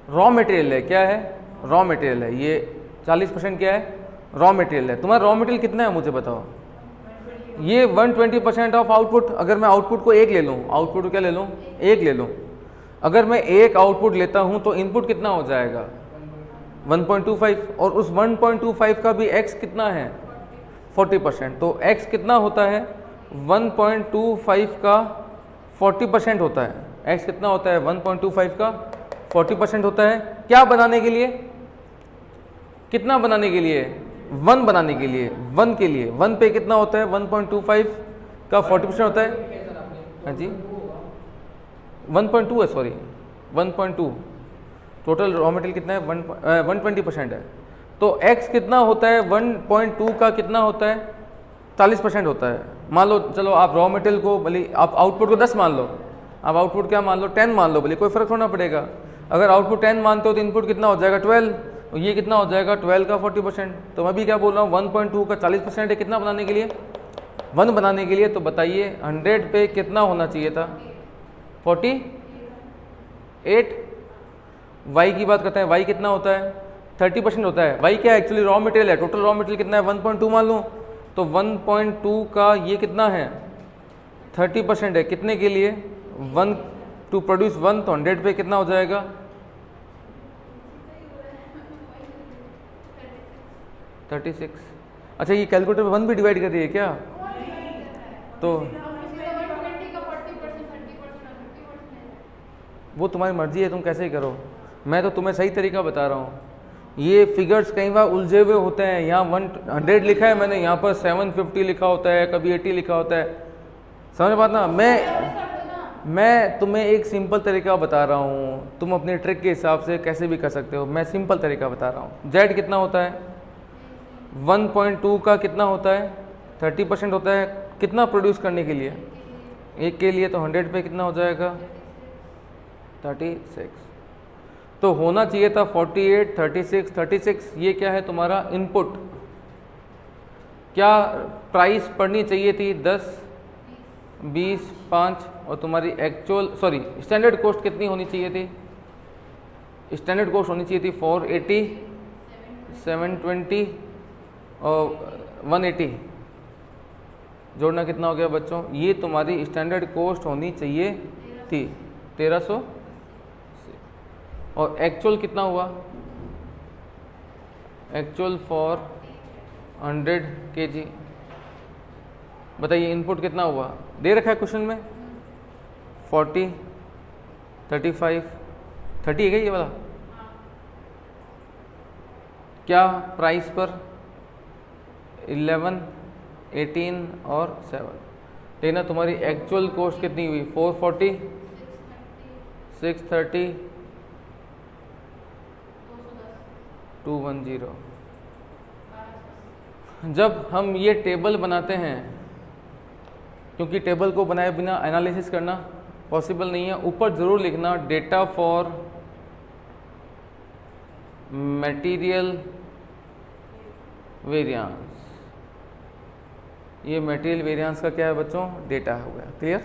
रॉ मटेरियल है। क्या है? रॉ मटेरियल है। ये 40% क्या है? रॉ मटेरियल है। तुम्हारा रॉ मटेरियल कितना है मुझे बताओ? ये 120% ऑफ आउटपुट। अगर मैं आउटपुट को 1 ले लूँ, आउटपुट को क्या ले लूँ? 1 ले लूँ। अगर मैं 1 आउटपुट लेता हूँ तो इनपुट कितना हो जाएगा? 1.25। और उस 1.25 का भी x कितना है? 40%। तो x कितना होता है? 1.25 का 40% होता है। x कितना होता है? 1.25 का 40% होता है। क्या बनाने के लिए? कितना बनाने के लिए? 1 बनाने के लिए। 1 के लिए 1 पे कितना होता है? 1.25 का 40% होता है। हाँ जी 1.2 है, सॉरी 1.2। टोटल रॉ मटेरियल कितना है? 120% है। तो x कितना होता है? 1.2 का कितना होता है? 40% होता है। मान लो, चलो आप रॉ मटेरियल को भले आप आउटपुट को 10 मान लो, आप आउटपुट क्या मान लो? 10 मान लो, भले कोई फर्क होना पड़ेगा। अगर आउटपुट 10 मानते हो तो इनपुट कितना हो जाएगा? 12। और ये कितना हो जाएगा? 12 का 40%। तो मैं भी क्या बोल रहा हूँ? 1.2 का 40% है कितना बनाने के लिए? 1 बनाने के लिए। तो बताइए 100 पे कितना होना चाहिए था? 48। y की बात करते हैं। y कितना होता है? 30% होता है। y क्या है? एक्चुअली रॉ मटेरियल है। टोटल रॉ मटेरियल कितना है? 1.2 मान लूँ। तो 1.2 का ये कितना है? 30% है। कितने के लिए? 1 टू प्रोड्यूस 1। तो 100 पे कितना हो जाएगा? 36। अच्छा, ये कैलकुलेटर में 1 भी डिवाइड कर रही है क्या? तो वो तुम्हारी मर्जी है, तुम कैसे ही करो। मैं तो तुम्हें सही तरीका बता रहा हूँ। ये फिगर्स कई बार उलझे हुए होते हैं। यहाँ 100 लिखा है मैंने, यहाँ पर 750 लिखा होता है, कभी 80 लिखा होता है। समझ बात ना? मैं तुम्हें एक सिंपल तरीका बता रहा हूँ, तुम अपने ट्रिक के हिसाब से कैसे भी कर सकते हो। मैं सिंपल तरीका बता रहा हूँ। z कितना होता है? 1.2 का कितना होता है? 30% होता है। कितना प्रोड्यूस करने के लिए? 1 के लिए। तो 100 पे कितना हो जाएगा? 36। तो होना चाहिए था 48, 36, 36। ये क्या है तुम्हारा? इनपुट। क्या प्राइस पड़नी चाहिए थी? 10 20, 5 और तुम्हारी एक्चुअल स्टैंडर्ड कॉस्ट कितनी होनी चाहिए थी? स्टैंडर्ड कॉस्ट होनी चाहिए थी 480, 720 और 180। जोड़ना कितना हो गया बच्चों? ये तुम्हारी स्टैंडर्ड कॉस्ट होनी चाहिए थी 1300 और एक्चुअल कितना हुआ? Actual for 100 kg। बताइए इनपुट कितना हुआ? दे रखा है क्वेश्चन में 40, 35, 30 है क्या ये वाला? क्या प्राइस पर? 11, 18 और 7। लेकिन तुम्हारी एक्चुअल कॉस्ट कितनी हुई? 440, 630, 210। जब हम ये टेबल बनाते हैं, क्योंकि टेबल को बनाए बिना एनालिसिस करना पॉसिबल नहीं है, ऊपर ज़रूर लिखना डेटा फॉर मटेरियल वेरिएंस। ये मटेरियल वेरिएंस का क्या है बच्चों? डेटा हो गया। क्लियर?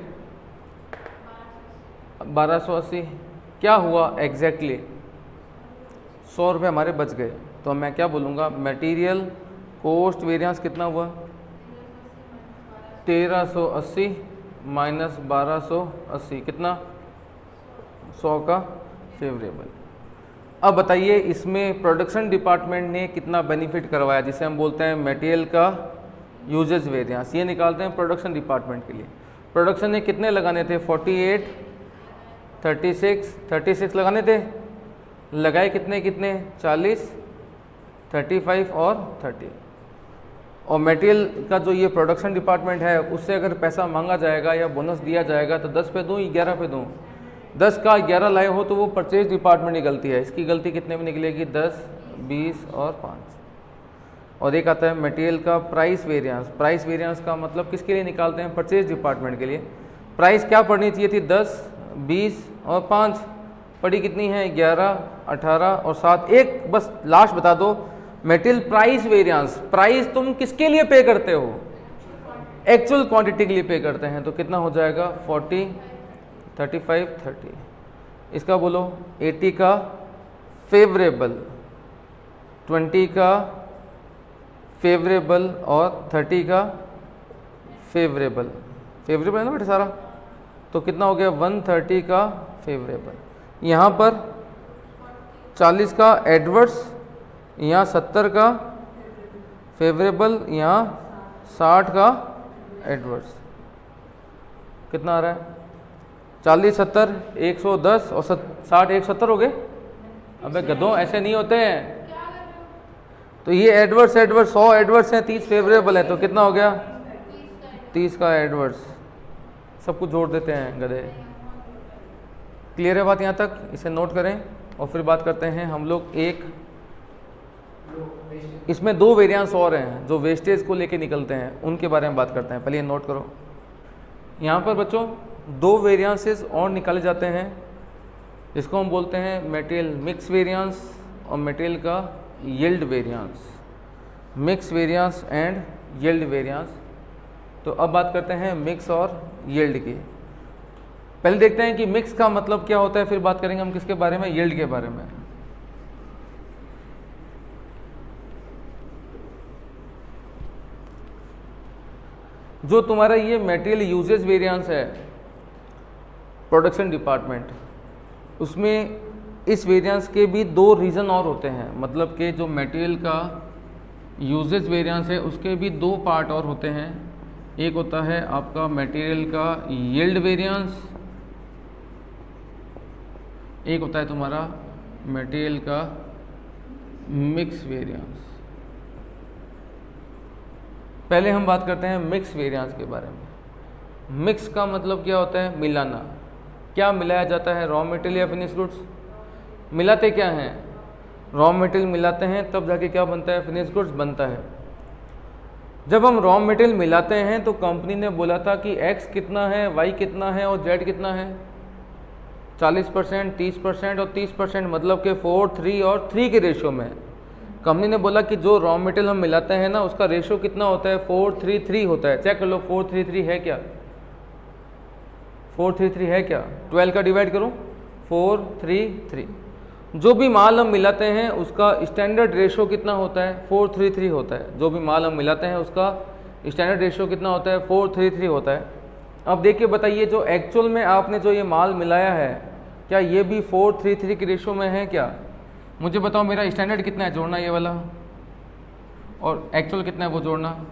1280 क्या हुआ एग्जैक्टली? 100 रुपये हमारे बच गए। तो मैं क्या बोलूँगा? मटेरियल कॉस्ट वेरिएंस कितना हुआ? 1380 माइनस 1280 कितना? 100 का फेवरेबल। अब बताइए इसमें प्रोडक्शन डिपार्टमेंट ने कितना बेनिफिट करवाया, जिसे हम बोलते हैं मटेरियल का यूजेज वेरिएंस। ये निकालते हैं प्रोडक्शन डिपार्टमेंट के लिए। प्रोडक्शन ने कितने लगाने थे? 48, 36 लगाने थे। लगाए कितने 40, 35 और 30। और मटेरियल का जो ये प्रोडक्शन डिपार्टमेंट है उससे अगर पैसा मांगा जाएगा या बोनस दिया जाएगा तो 10 पे दूँ, 11 पे दूँ? 10 का 11 लाए हो तो वो परचेज डिपार्टमेंट की गलती है। इसकी गलती कितने में निकलेगी? 10, 20 और 5। और एक आता है मटेरियल का प्राइस वेरिएंस। प्राइस वेरिएंस का मतलब किसके लिए निकालते हैं? परचेज डिपार्टमेंट के लिए। प्राइस क्या पढ़नी चाहिए थी? 10, 20 और 5। पड़ी कितनी है? 11, 18 और 7। एक बस लास्ट बता दो, मटेरियल प्राइस वेरिएंस, प्राइस तुम किसके लिए पे करते हो? एक्चुअल क्वांटिटी के लिए पे करते हैं। तो कितना हो जाएगा? 40, 35, 30। इसका बोलो 80 का फेवरेबल, 20 का फेवरेबल और 30 का फेवरेबल। फेवरेबल है ना बेटा सारा? तो कितना हो गया? 130 का फेवरेबल। यहाँ पर 40 का एडवर्स, यहाँ 70 का फेवरेबल, यहाँ 60 का एडवर्स। कितना आ रहा है? 40, 70, 110 और 60, 170 हो गए। अबे गधों, ऐसे नहीं होते हैं। तो ये एडवर्स 100 एडवर्स हैं, 30 फेवरेबल है। तो कितना हो गया? 30 का एडवर्स। सब कुछ जोड़ देते हैं गधे। क्लियर है बात यहाँ तक? इसे नोट करें और फिर बात करते हैं हम लोग एक इसमें 2 वेरिएंस और हैं जो वेस्टेज को लेके निकलते हैं, उनके बारे में बात करते हैं। पहले ये नोट करो। यहाँ पर बच्चों 2 वेरिएंसेस और निकाले जाते हैं, जिसको हम बोलते हैं मटेरियल मिक्स वेरिएंस और मटेरियल का yield variance. Mix variance and yield variance. तो अब बात करते हैं मिक्स और यील्ड की। पहले देखते हैं कि मिक्स का मतलब क्या होता है, फिर बात करेंगे हम किसके बारे में? यील्ड के बारे में। जो तुम्हारा ये मटेरियल यूजेज वेरिएंस है प्रोडक्शन डिपार्टमेंट, उसमें इस वेरिएंस के भी 2 रीज़न और होते हैं। मतलब कि जो मटेरियल का यूजेज वेरिएंस है उसके भी 2 पार्ट और होते हैं। एक होता है आपका मटेरियल का यील्ड वेरिएंस, एक होता है तुम्हारा मटेरियल का मिक्स वेरिएंस। पहले हम बात करते हैं मिक्स वेरिएंस के बारे में। मिक्स का मतलब क्या होता है? मिलाना। क्या मिलाया जाता है? रॉ मटेरियल या फिनिश गुड्स। मिलाते क्या हैं? रॉ मटेरियल मिलाते हैं, तब जाके क्या बनता है? फिनिश गुड्स बनता है। जब हम रॉ मटेरियल मिलाते हैं तो कंपनी ने बोला था कि एक्स कितना है, वाई कितना है और जेड कितना है। 40%, 30% और 30%, मतलब कि 4, 3 और 3 के रेशियो में। कंपनी ने बोला कि जो रॉ मटेरियल हम मिलाते हैं ना, उसका रेशियो कितना होता है? 4, 3, 3 होता है। चेक कर लो 4, 3, 3 है क्या? 433 है क्या? 12 का डिवाइड करूँ 433। जो भी माल हम मिलाते हैं उसका स्टैंडर्ड रेशो कितना होता है? 433 होता है। जो भी माल हम मिलाते हैं उसका स्टैंडर्ड रेशो कितना होता है? 433 होता है। अब देखिए बताइए, जो एक्चुअल में आपने जो ये माल मिलाया है क्या ये भी 433 के रेशो में है क्या? मुझे बताओ मेरा स्टैंडर्ड कितना है जोड़ना ये वाला, और एक्चुअल कितना है वो जोड़ना।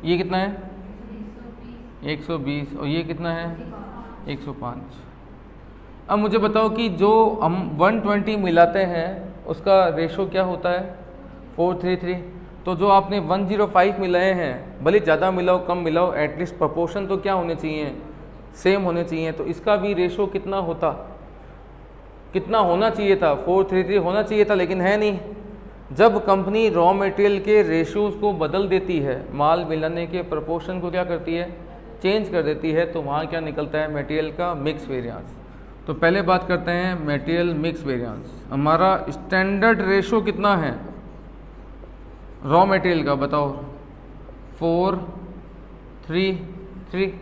ये कितना है? 120, और ये कितना है? 105। अब मुझे बताओ कि जो हम 120 मिलाते हैं उसका रेशो क्या होता है? 433। तो जो आपने 105 मिलाए हैं, भले ज़्यादा मिलाओ कम मिलाओ, एटलीस्ट प्रपोर्शन तो क्या होने चाहिए? सेम होने चाहिए। तो इसका भी रेशो कितना होता, कितना होना चाहिए था? 433 होना चाहिए था, लेकिन है नहीं। जब कंपनी रॉ मटेरियल के रेशोज को बदल देती है, माल मिलाने के प्रपोर्शन को क्या करती है? चेंज कर देती है, तो वहाँ क्या निकलता है? मटेरियल का मिक्स वेरिएंस। तो पहले बात करते हैं मटेरियल मिक्स वेरिएंस। हमारा स्टैंडर्ड रेशो कितना है रॉ मटेरियल का? बताओ। 433।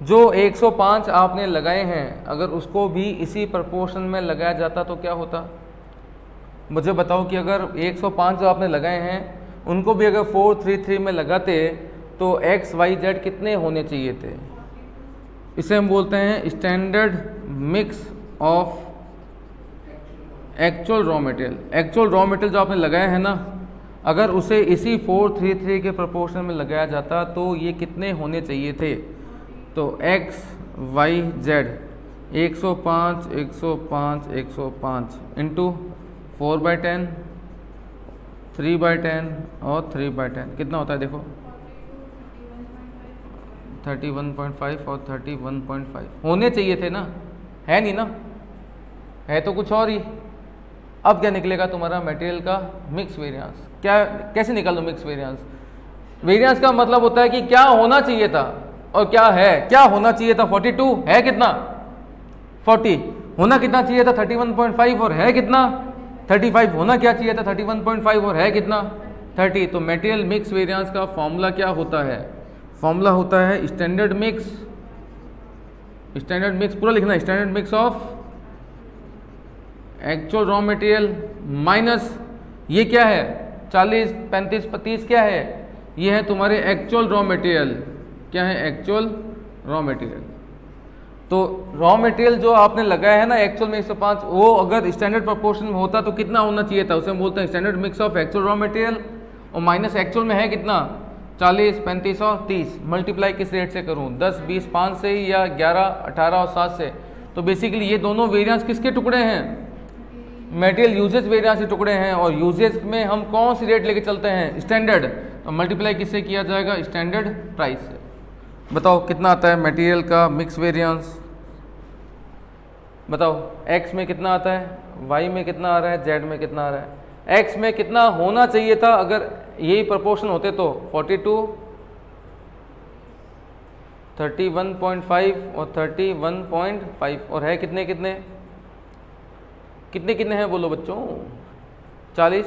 जो 105 आपने लगाए हैं, अगर उसको भी इसी प्रपोर्शन में लगाया जाता तो क्या होता? मुझे बताओ कि अगर 105 जो आपने लगाए हैं उनको भी अगर 433 में लगाते तो एक्स वाई जेड कितने होने चाहिए थे? इसे हम बोलते हैं standard mix of actual raw material. Actual raw material जो आपने लगाया है ना, अगर उसे इसी 433 के प्रोपोर्शन में लगाया जाता तो ये कितने होने चाहिए थे? तो एक्स वाई जेड 105 105 105 इंटू 4/10 3/10 और 3/10 कितना होता है? देखो 31.5 और 31.5 होने चाहिए थे ना, है नहीं ना, है तो कुछ और ही। अब क्या निकलेगा तुम्हारा? मटेरियल का मिक्स वेरिएंस। क्या, कैसे निकालो मिक्स वेरिएंस? वेरिएंस का मतलब होता है कि क्या होना चाहिए था और क्या है। क्या होना चाहिए था? 42 है कितना? 40 होना कितना चाहिए था? 31.5 और है कितना? 35 होना क्या चाहिए था? 31.5 और है कितना? 30। तो मटेरियल मिक्स वेरिएंस का फॉर्मूला क्या होता है? फॉर्मूला होता है स्टैंडर्ड मिक्स। स्टैंडर्ड मिक्स पूरा लिखना है, standard mix of actual raw material minus ये क्या है? 40 35 30 क्या है? ये है तुम्हारे एक्चुअल रॉ मटेरियल। क्या है? Actual raw material. तो रॉ मटेरियल जो आपने लगाया है ना एक्चुअल में 105, वो अगर स्टैंडर्ड प्रोपोर्शन में होता तो कितना होना चाहिए था? उसे हम बोलते हैं standard mix of actual raw material, और माइनस एक्चुअल में है कितना? 40 35 और 30। मल्टीप्लाई किस रेट से करूं? 10 20 5 से या 11 18 और 7 से? तो बेसिकली ये दोनों वेरिएंस किसके टुकड़े हैं? मटेरियल यूजेज वेरिएंस के टुकड़े हैं। और यूजेज में हम कौन सी रेट लेके चलते हैं? स्टैंडर्ड। तो मल्टीप्लाई किससे किया जाएगा? स्टैंडर्ड प्राइस से। बताओ कितना आता है मटेरियल का मिक्स वेरिएंस? बताओ x में कितना आता है, y में कितना आ रहा है, z में कितना आ रहा है? x में कितना होना चाहिए था अगर यही प्रोपोर्शन होते तो? 42 31.5 और 31.5 और है कितने कितने कितने कितने हैं बोलो बच्चों? 40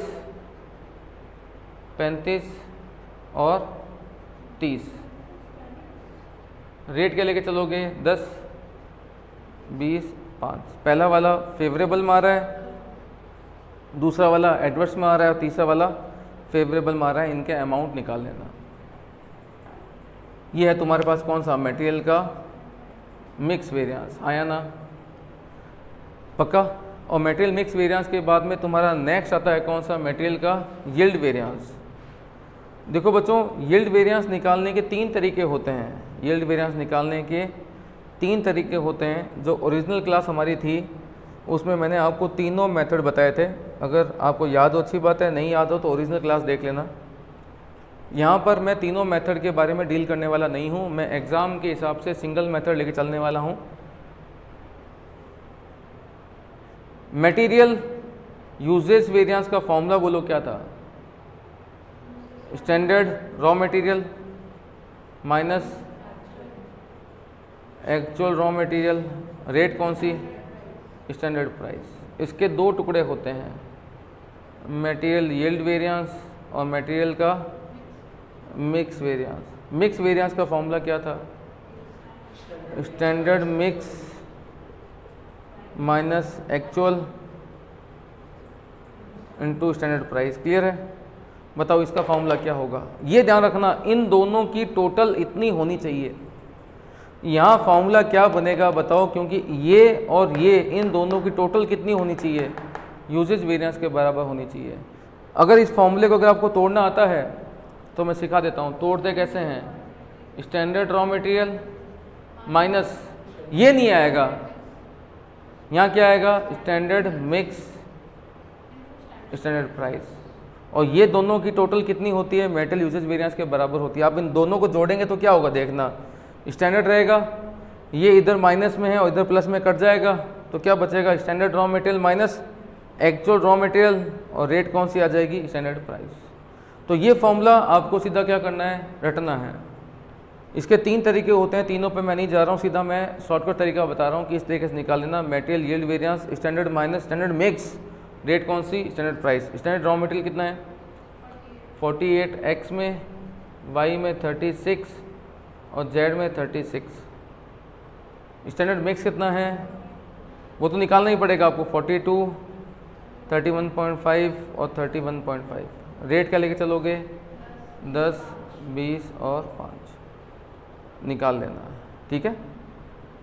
35 और 30। रेट क्या लेके चलोगे? 10 20 5। पहला वाला फेवरेबल में आ रहा है, दूसरा वाला एडवर्स में आ रहा है और तीसरा वाला फेवरेबल में आ रहा है। इनके अमाउंट निकाल लेना। ये है तुम्हारे पास कौन सा? मटेरियल का मिक्स वेरिएंस। आया ना? पक्का? और मटेरियल मिक्स वेरिएंस के बाद में तुम्हारा नेक्स्ट आता है कौन सा? मटेरियल का यील्ड वेरिएंस। देखो बच्चों, यील्ड वेरिएंस निकालने के 3 तरीके होते हैं। यील्ड वेरिएंस निकालने के 3 तरीके होते हैं। जो ओरिजिनल क्लास हमारी थी उसमें मैंने आपको तीनों मेथड बताए थे। अगर आपको याद हो अच्छी बात है, नहीं याद हो तो ओरिजिनल क्लास देख लेना। यहाँ पर मैं तीनों मेथड के बारे में डील करने वाला नहीं हूँ। मैं एग्ज़ाम के हिसाब से सिंगल मेथड लेके चलने वाला हूँ। मटेरियल यूजेज वेरिएंस का फॉर्मूला बोलो क्या था? Standard raw material minus actual raw material, rate कौन सी? Standard price. इसके 2 टुकड़े होते हैं, मटेरियल यील्ड वेरिएंस और मटेरियल का मिक्स वेरिएंस। मिक्स वेरिएंस का फॉर्मूला क्या था? Standard mix minus actual into standard price. Clear है? बताओ इसका फॉर्मूला क्या होगा। ये ध्यान रखना इन दोनों की टोटल इतनी होनी चाहिए। यहाँ फॉर्मूला क्या बनेगा बताओ, क्योंकि ये और ये इन दोनों की टोटल कितनी होनी चाहिए, यूजेज वेरिएंस के बराबर होनी चाहिए। अगर इस फॉर्मूले को अगर आपको तोड़ना आता है तो मैं सिखा देता हूँ। तोड़ते कैसे हैं, स्टैंडर्ड रॉ मटेरियल माइनस, ये नहीं आएगा, यहाँ क्या आएगा, स्टैंडर्ड मिक्स स्टैंडर्ड प्राइस, और ये दोनों की टोटल कितनी होती है, मेटल यूजेज वेरिएंस के बराबर होती है। आप इन दोनों को जोड़ेंगे तो क्या होगा देखना, स्टैंडर्ड रहेगा, ये इधर माइनस में है और इधर प्लस में कट जाएगा, तो क्या बचेगा, standard raw material minus actual raw material, और रेट कौन सी आ जाएगी, स्टैंडर्ड प्राइस। तो ये फॉर्मूला आपको सीधा क्या करना है, रटना है। इसके 3 तरीके होते हैं, तीनों पे मैं नहीं जा रहा हूँ, सीधा मैं शॉर्टकट तरीका बता रहा हूँ कि इस तरीके से निकाल लेना। Material yield variance, standard minus standard mix, rate कौन सी, standard price. Standard raw material कितना है 48, एक्स में, वाई में 36 और जेड में 36। स्टैंडर्ड मिक्स कितना है वो तो निकालना ही पड़ेगा आपको, 42, 31.5 और 31.5। रेट क्या लेके चलोगे, 10, 20 और 5 निकाल लेना है। ठीक है,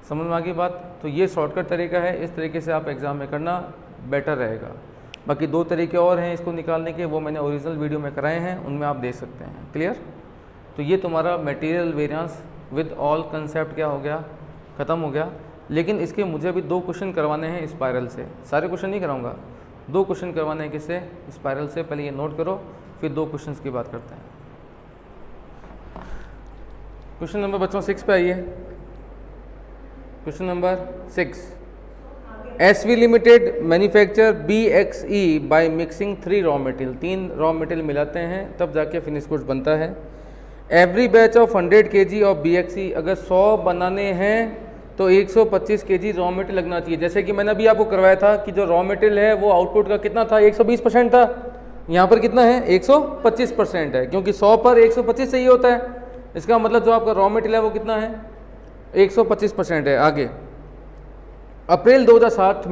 समझ में आ गई बात। तो ये शॉर्टकट तरीका है, इस तरीके से आप एग्ज़ाम में करना बेटर रहेगा। बाकी 2 तरीके और हैं इसको निकालने के, वो मैंने ओरिजिनल वीडियो में कराए हैं, उनमें आप देख सकते हैं। क्लियर? तो ये तुम्हारा material variance with all concept क्या हो गया, ख़त्म हो गया। लेकिन इसके मुझे अभी 2 क्वेश्चन करवाने हैं स्पायरल से, सारे क्वेश्चन नहीं कराऊंगा, 2 क्वेश्चन करवाने हैं किससे, स्पायरल से। पहले ये नोट करो, फिर 2 क्वेश्चन की बात करते हैं। क्वेश्चन नंबर बच्चों 6 पे आइए। Question number 6, SV limited manufacture BXE by mixing 3 raw material. 3 raw material मिलाते हैं तब जाके फिनिश गुड्स बनता है। Every batch of 100 kg of BXE, अगर 100 बनाने हैं तो 125 kg रॉ मटेरियल लगना चाहिए। जैसे कि मैंने अभी आपको करवाया था कि जो रॉ मटेरियल है वो आउटपुट का कितना था, 120% था, यहाँ पर कितना है 125% है, क्योंकि 100 पर 125 चाहिए होता है। इसका मतलब जो आपका रॉ मटेरियल है वो कितना है, 125% है। आगे अप्रैल 2007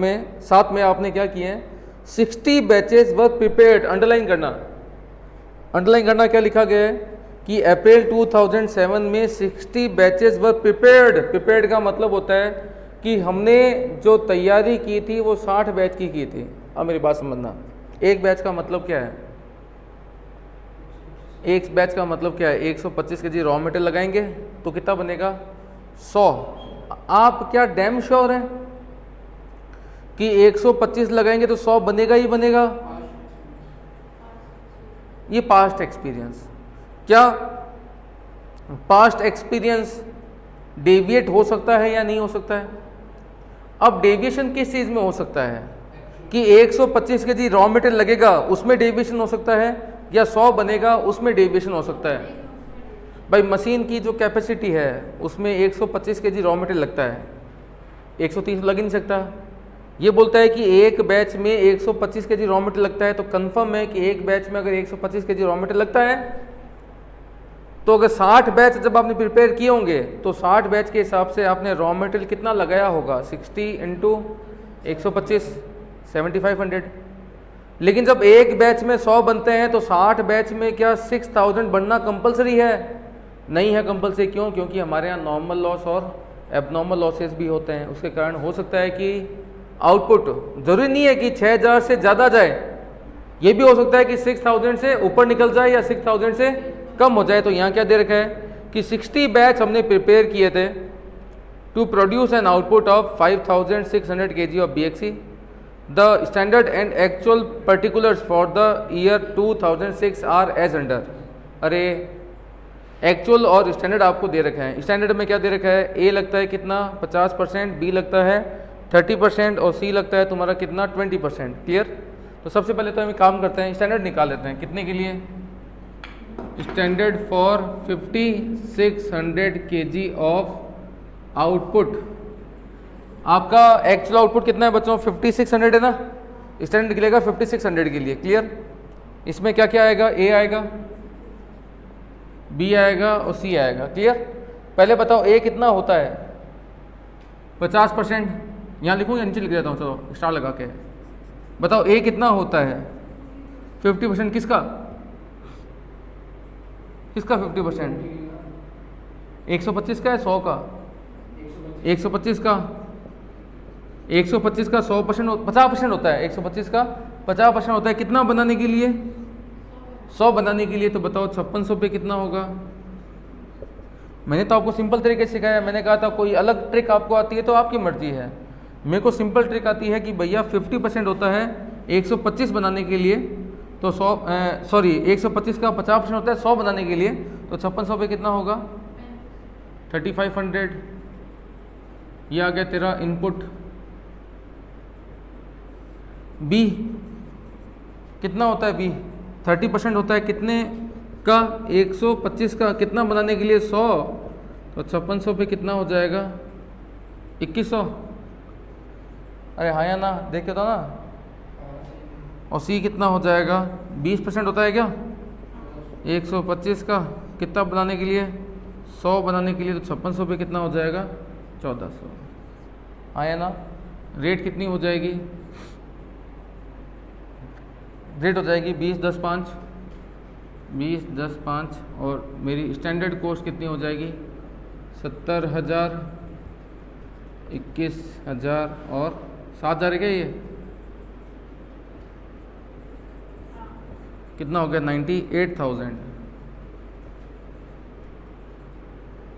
में आपने क्या किए हैं, 60 बैचेस वर प्रिपेयर्ड। अंडरलाइन करना क्या लिखा गया है कि अप्रैल 2007 में 60 बैचेस वर प्रिपेयर्ड का मतलब होता है कि हमने जो तैयारी की थी वो 60 बैच की थी। अब मेरी बात समझना, एक बैच का मतलब क्या है, एक बैच का मतलब क्या है, 125 kg रॉ मटेरियल लगाएंगे तो कितना बनेगा 100। आप क्या डैम श्योर हैं कि 125 लगाएंगे तो 100 बनेगा ही बनेगा? ये पास्ट एक्सपीरियंस, क्या पास्ट एक्सपीरियंस डेविएट हो सकता है या नहीं हो सकता है? अब डेविएशन किस चीज़ में हो सकता है कि 125 kg रॉ मटेरियल लगेगा उसमें डेविएशन हो सकता है, या 100 बनेगा उसमें डेविएशन हो सकता है? भाई मशीन की जो कैपेसिटी है उसमें 125 kg रॉ मटेरियल लगता है, 130 लग ही नहीं सकता। ये बोलता है कि एक बैच में 125 kg रॉ मटेरियल लगता है, तो कंफर्म है कि एक बैच में अगर 125 kg रॉ मटेरियल लगता है तो अगर 60 बैच जब आपने प्रिपेयर किए होंगे तो 60 बैच के हिसाब से आपने रॉ मटेरियल कितना लगाया होगा, 60 इंटू 125, 7500। लेकिन जब एक बैच में 100 बनते हैं तो 60 बैच में क्या 6000 बनना कंपलसरी है? नहीं है कंपलसरी। क्यों? क्योंकि हमारे यहाँ नॉर्मल लॉस और एबनॉर्मल लॉसेस भी होते हैं। उसके कारण हो सकता है कि आउटपुट जरूरी नहीं है कि 6000 से ज़्यादा जाए, ये भी हो सकता है कि 6000 से ऊपर निकल जाए या 6000 से कम हो जाए। तो यहाँ क्या दे रखा है कि 60 बैच हमने प्रिपेयर किए थे to produce an output of 5600 kg of BXE। The standard and actual particulars for the year 2006 are as under. अरे एक्चुअल और स्टैंडर्ड आपको दे रखा है। स्टैंडर्ड में क्या दे रखा है, ए लगता है कितना 50%, बी लगता है 30% और सी लगता है तुम्हारा कितना 20%। क्लियर? तो सबसे पहले तो हम काम करते हैं, स्टैंडर्ड निकाल लेते हैं। कितने के लिए? Standard for 5600 kg of output. आपका एक्चुअल आउटपुट कितना है बच्चों, 5600 है ना, स्टैंडर्ड निकलेगा 5600 के लिए। क्लियर? इसमें क्या क्या आएगा, ए आएगा, बी आएगा और सी आएगा। क्लियर? पहले बताओ ए कितना होता है, 50%, यहाँ लिखूँ या नीचे लिख देता हूँ, चलो स्टार लगा के। बताओ ए कितना होता है? 50% किसका? किसका 50%? 125 का है 100 का? 125 का। 125 का 100% 50% होता है। 125 का 50% होता है कितना बनाने के लिए? 100 बनाने के लिए। तो बताओ 5600 पे कितना होगा? मैंने तो आपको सिंपल तरीके से सिखाया। मैंने कहा था कोई अलग ट्रिक आपको आती है तो आपकी मर्जी है। मेरे को सिंपल ट्रिक आती है कि भैया 50% होता है 125 बनाने के लिए, तो 125 का 50% होता है 100 बनाने के लिए, तो 5600 पे कितना होगा? 3500। ये आ गया तेरा इनपुट। बी कितना होता है? बी 30% होता है कितने का? 125 का। कितना बनाने के लिए? 100। तो 5600 पे कितना हो जाएगा? 2100। अरे हाँ या ना, देख के तो ना। और सी कितना हो जाएगा? 20% होता है क्या 125 का? कितना बनाने के लिए? 100 बनाने के लिए। तो 5600 पे कितना हो जाएगा? 1400। हाँ या ना? रेट कितनी हो जाएगी? रेट हो जाएगी 20 10 5, 20 10 5। और मेरी स्टैंडर्ड कॉस्ट कितनी हो जाएगी? 70,000, 21,000 और 7,000 है क्या? ये कितना हो गया? 98,000।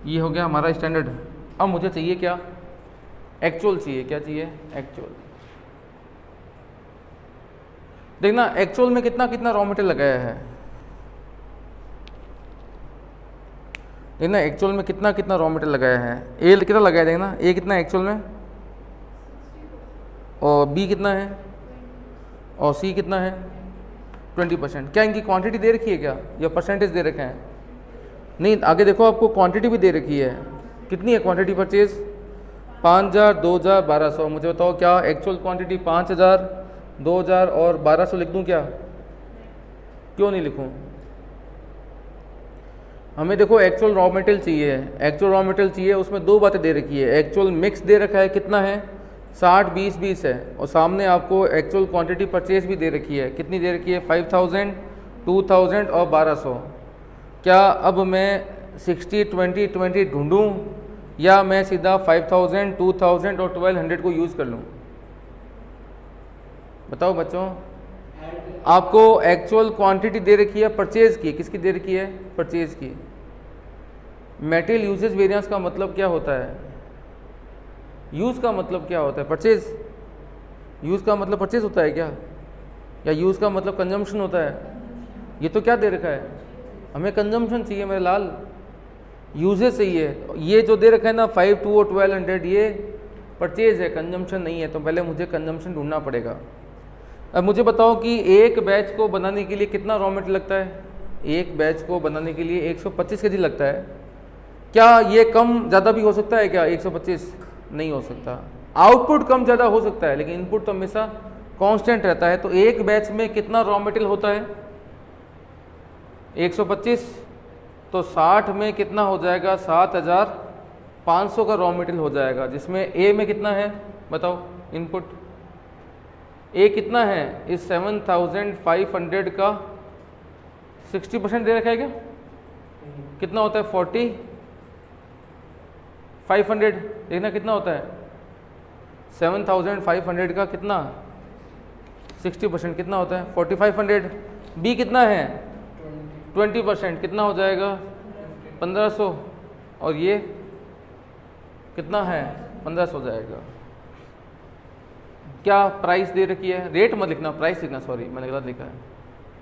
ये हो गया हमारा स्टैंडर्ड। अब मुझे चाहिए क्या? एक्चुअल चाहिए। क्या चाहिए? एक्चुअल। देखना एक्चुअल में कितना कितना रॉ मटेरियल लगाया है। देखना एक्चुअल में कितना कितना रॉ मटेरियल लगाया है। ए कितना लगाया है? देखना ए कितना है एक्चुअल में, और बी कितना है, और सी कितना है? 20%। क्या इनकी क्वांटिटी दे रखी है क्या, या परसेंटेज दे रखे हैं? नहीं, आगे देखो आपको क्वांटिटी भी दे रखी है। कितनी है क्वांटिटी परचेज? 5000, 2000, 1200। मुझे बताओ क्या एक्चुअल क्वांटिटी 5000, 2000 और 1200 लिख दूं क्या? क्यों नहीं लिखूं? हमें देखो एक्चुअल रॉ मटेरियल चाहिए। एक्चुअल रॉ मटेरियल चाहिए, उसमें दो बातें दे रखी है। एक्चुअल मिक्स दे रखा है कितना है? 60 20 20 है। और सामने आपको एक्चुअल क्वांटिटी परचेज भी दे रखी है। कितनी दे रखी है? 5000, 2000 और 1200। क्या अब मैं 60 20 20 ढूंढूं, या मैं सीधा 5000, 2000 और 1200 को यूज़ कर लूं? बताओ बच्चों। आपको एक्चुअल क्वांटिटी दे रखी है परचेज की। किसकी दे रखी है? परचेज की। मटेरियल यूजेज वेरिएंस का मतलब क्या होता है? यूज़ का मतलब क्या होता है? परचेज। यूज़ का मतलब परचेज होता है क्या, या यूज़ का मतलब कंजम्पशन होता है? ये तो क्या दे रखा है? हमें कंजम्पशन चाहिए मेरे लाल, यूजेज चाहिए। ये जो दे रखा है ना 5, 2 और 1200, ये परचेज है, कंजम्पशन नहीं है। तो पहले मुझे कंजम्पशन ढूंढना पड़ेगा। अब मुझे बताओ कि एक बैच को बनाने के लिए कितना रॉ मटेरियल लगता है? एक बैच को बनाने के लिए 125 kg लगता है। क्या ये कम ज़्यादा भी हो सकता है क्या? 125 नहीं हो सकता। आउटपुट कम ज़्यादा हो सकता है, लेकिन इनपुट तो हमेशा कांस्टेंट रहता है। तो एक बैच में कितना रॉ मटेरियल होता है? 125। तो 60 में कितना हो जाएगा? 7500 का रॉ मटेरियल हो जाएगा, जिसमें ए में कितना है बताओ? इनपुट ए कितना है? इस 7500 का 60% दे रखा है क्या? कितना होता है? 4500। देखना कितना होता है? 7500 का कितना? 60% कितना होता है? 4500। बी कितना है? 20%। कितना हो जाएगा? 1500। और ये कितना है? 1500 हो जाएगा। क्या प्राइस दे रखी है? रेट मत लिखना, प्राइस लिखना। सॉरी मैंने गलत लिखा है।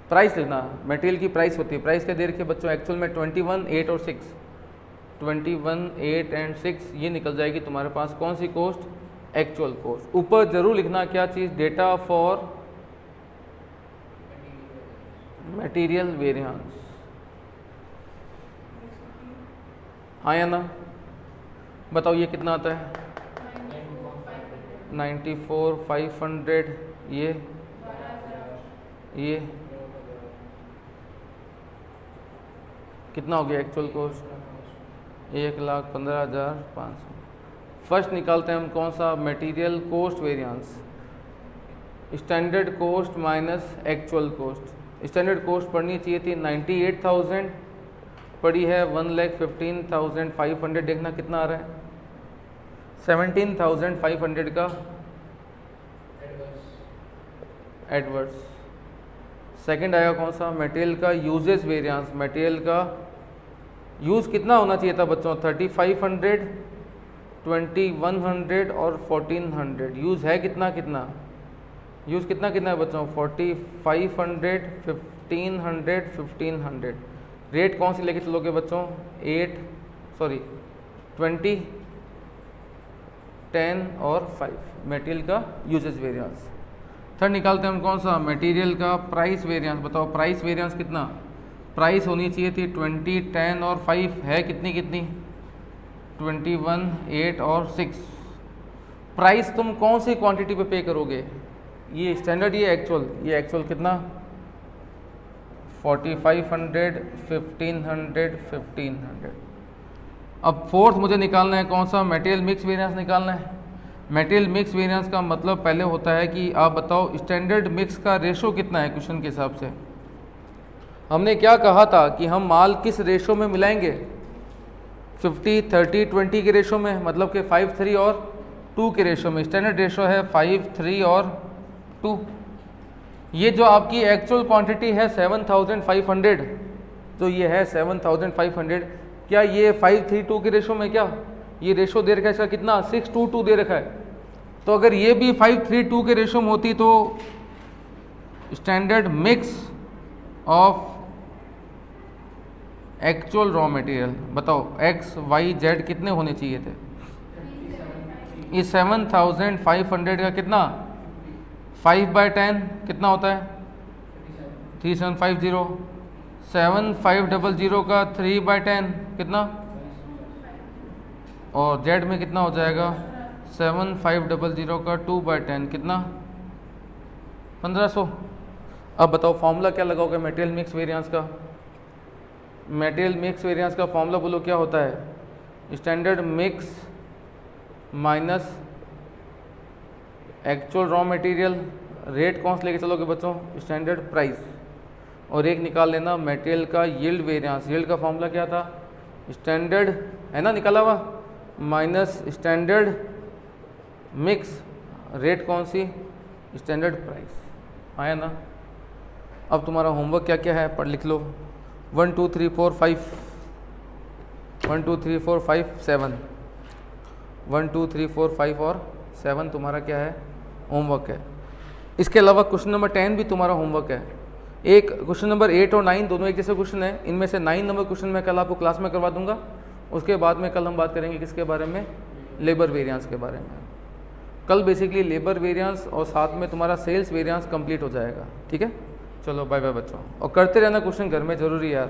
प्राइस लिखना। मटेरियल की प्राइस होती है। प्राइस क्या दे रखी है बच्चों? एक्चुअल में 21, 8 और 6। 21, 8 एंड 6 ये निकल जाएगी तुम्हारे पास। कौन सी कॉस्ट? Actual cost. ऊपर जरूर लिखना क्या चीज़? Data for material variance. हाँ या ना? बताओ ये कितना आता है? 94,500। ये कितना हो गया एक्चुअल कॉस्ट? 1,15,500। फर्स्ट निकालते हैं हम कौन सा, material cost variance, standard cost minus actual cost. Standard cost पढ़नी चाहिए थी 98,000, पड़ी है 1,15,500। देखना कितना आ रहा है, 17,500 का एडवर्स। सेकंड आएगा कौन सा, मटेरियल का यूजेस वेरिएंस। मटेरियल का यूज़ कितना होना चाहिए था बच्चों, 3,500, 2,100 और 1,400। यूज़ है कितना कितना, यूज़ कितना कितना है बच्चों, 4,500, 1,500, 1,500। रेट कौन सी लेके चलोगे बच्चों, 20, 10 और 5, मटेरियल का यूजेस वेरिएंस। थर्ड निकालते हैं हम कौन सा, मटेरियल का प्राइस वेरिएंस। बताओ प्राइस वेरिएंस कितना, प्राइस होनी चाहिए थी 20, 10 और 5, है कितनी कितनी, 21, 8 और 6। प्राइस तुम कौन सी क्वांटिटी पे पे करोगे, ये स्टैंडर्ड, ये एक्चुअल कितना, 4,500, 1,500, 1,500। अब फोर्थ मुझे निकालना है कौन सा, मटेरियल मिक्स वेरिएंस निकालना है। मटेरियल मिक्स वेरिएंस का मतलब पहले होता है कि आप बताओ स्टैंडर्ड मिक्स का रेशो कितना है। क्वेश्चन के हिसाब से हमने क्या कहा था कि हम माल किस रेशो में मिलाएंगे, 50, 30, 20 के रेशो में, मतलब कि 5, 3 और 2 के रेशो में। स्टैंडर्ड रेशो है 5, 3 और 2। ये जो आपकी एक्चुअल क्वांटिटी है 7,500, जो ये है 7,500, क्या ये 5, 3, 2 के रेशो में, क्या ये रेशो दे रखा है इसका कितना, 6 to 2 दे रखा है। तो अगर ये भी 5, 3, 2 के रेशो में होती तो standard mix of actual raw material, बताओ एक्स वाई जेड कितने होने चाहिए थे। इस 7,500 का कितना, 5/10 कितना होता है, 3750। 7,500 का 3/10 कितना, और जेड में कितना हो जाएगा, 7,500 का 2/10 कितना, 1,500। अब बताओ फॉर्मूला क्या लगाओगे मटेरियल मिक्स वेरिएंस का। मटेरियल मिक्स वेरिएंस का फॉर्मूला बोलो क्या होता है, standard mix minus actual raw material. Rate कौन सा लेके चलोगे बच्चों, स्टैंडर्ड प्राइस। और एक निकाल लेना मटेरियल का यील्ड वेरिएंस। यील्ड का फॉर्मूला क्या था, स्टैंडर्ड है ना निकाला हुआ, माइनस स्टैंडर्ड मिक्स, रेट कौन सी, स्टैंडर्ड प्राइस। आया ना। अब तुम्हारा होमवर्क क्या क्या है पढ़ लिख लो, 1 2 3 4 5, 1 2 3 4 5 7, 1 2 3 4 5 और 7 तुम्हारा क्या है, होमवर्क है। इसके अलावा क्वेश्चन नंबर 10 भी तुम्हारा होमवर्क है। एक क्वेश्चन नंबर 8 और 9 दोनों एक जैसे क्वेश्चन है। इनमें से 9 नंबर क्वेश्चन मैं कल आपको क्लास में करवा दूंगा। उसके बाद में कल हम बात करेंगे किसके बारे में, लेबर वेरिएंस के बारे में। कल बेसिकली लेबर वेरिएंस और साथ में तुम्हारा सेल्स वेरिएंस कंप्लीट हो जाएगा। ठीक है, चलो बाय बाय बच्चों, और करते रहना क्वेश्चन घर में, ज़रूरी यार।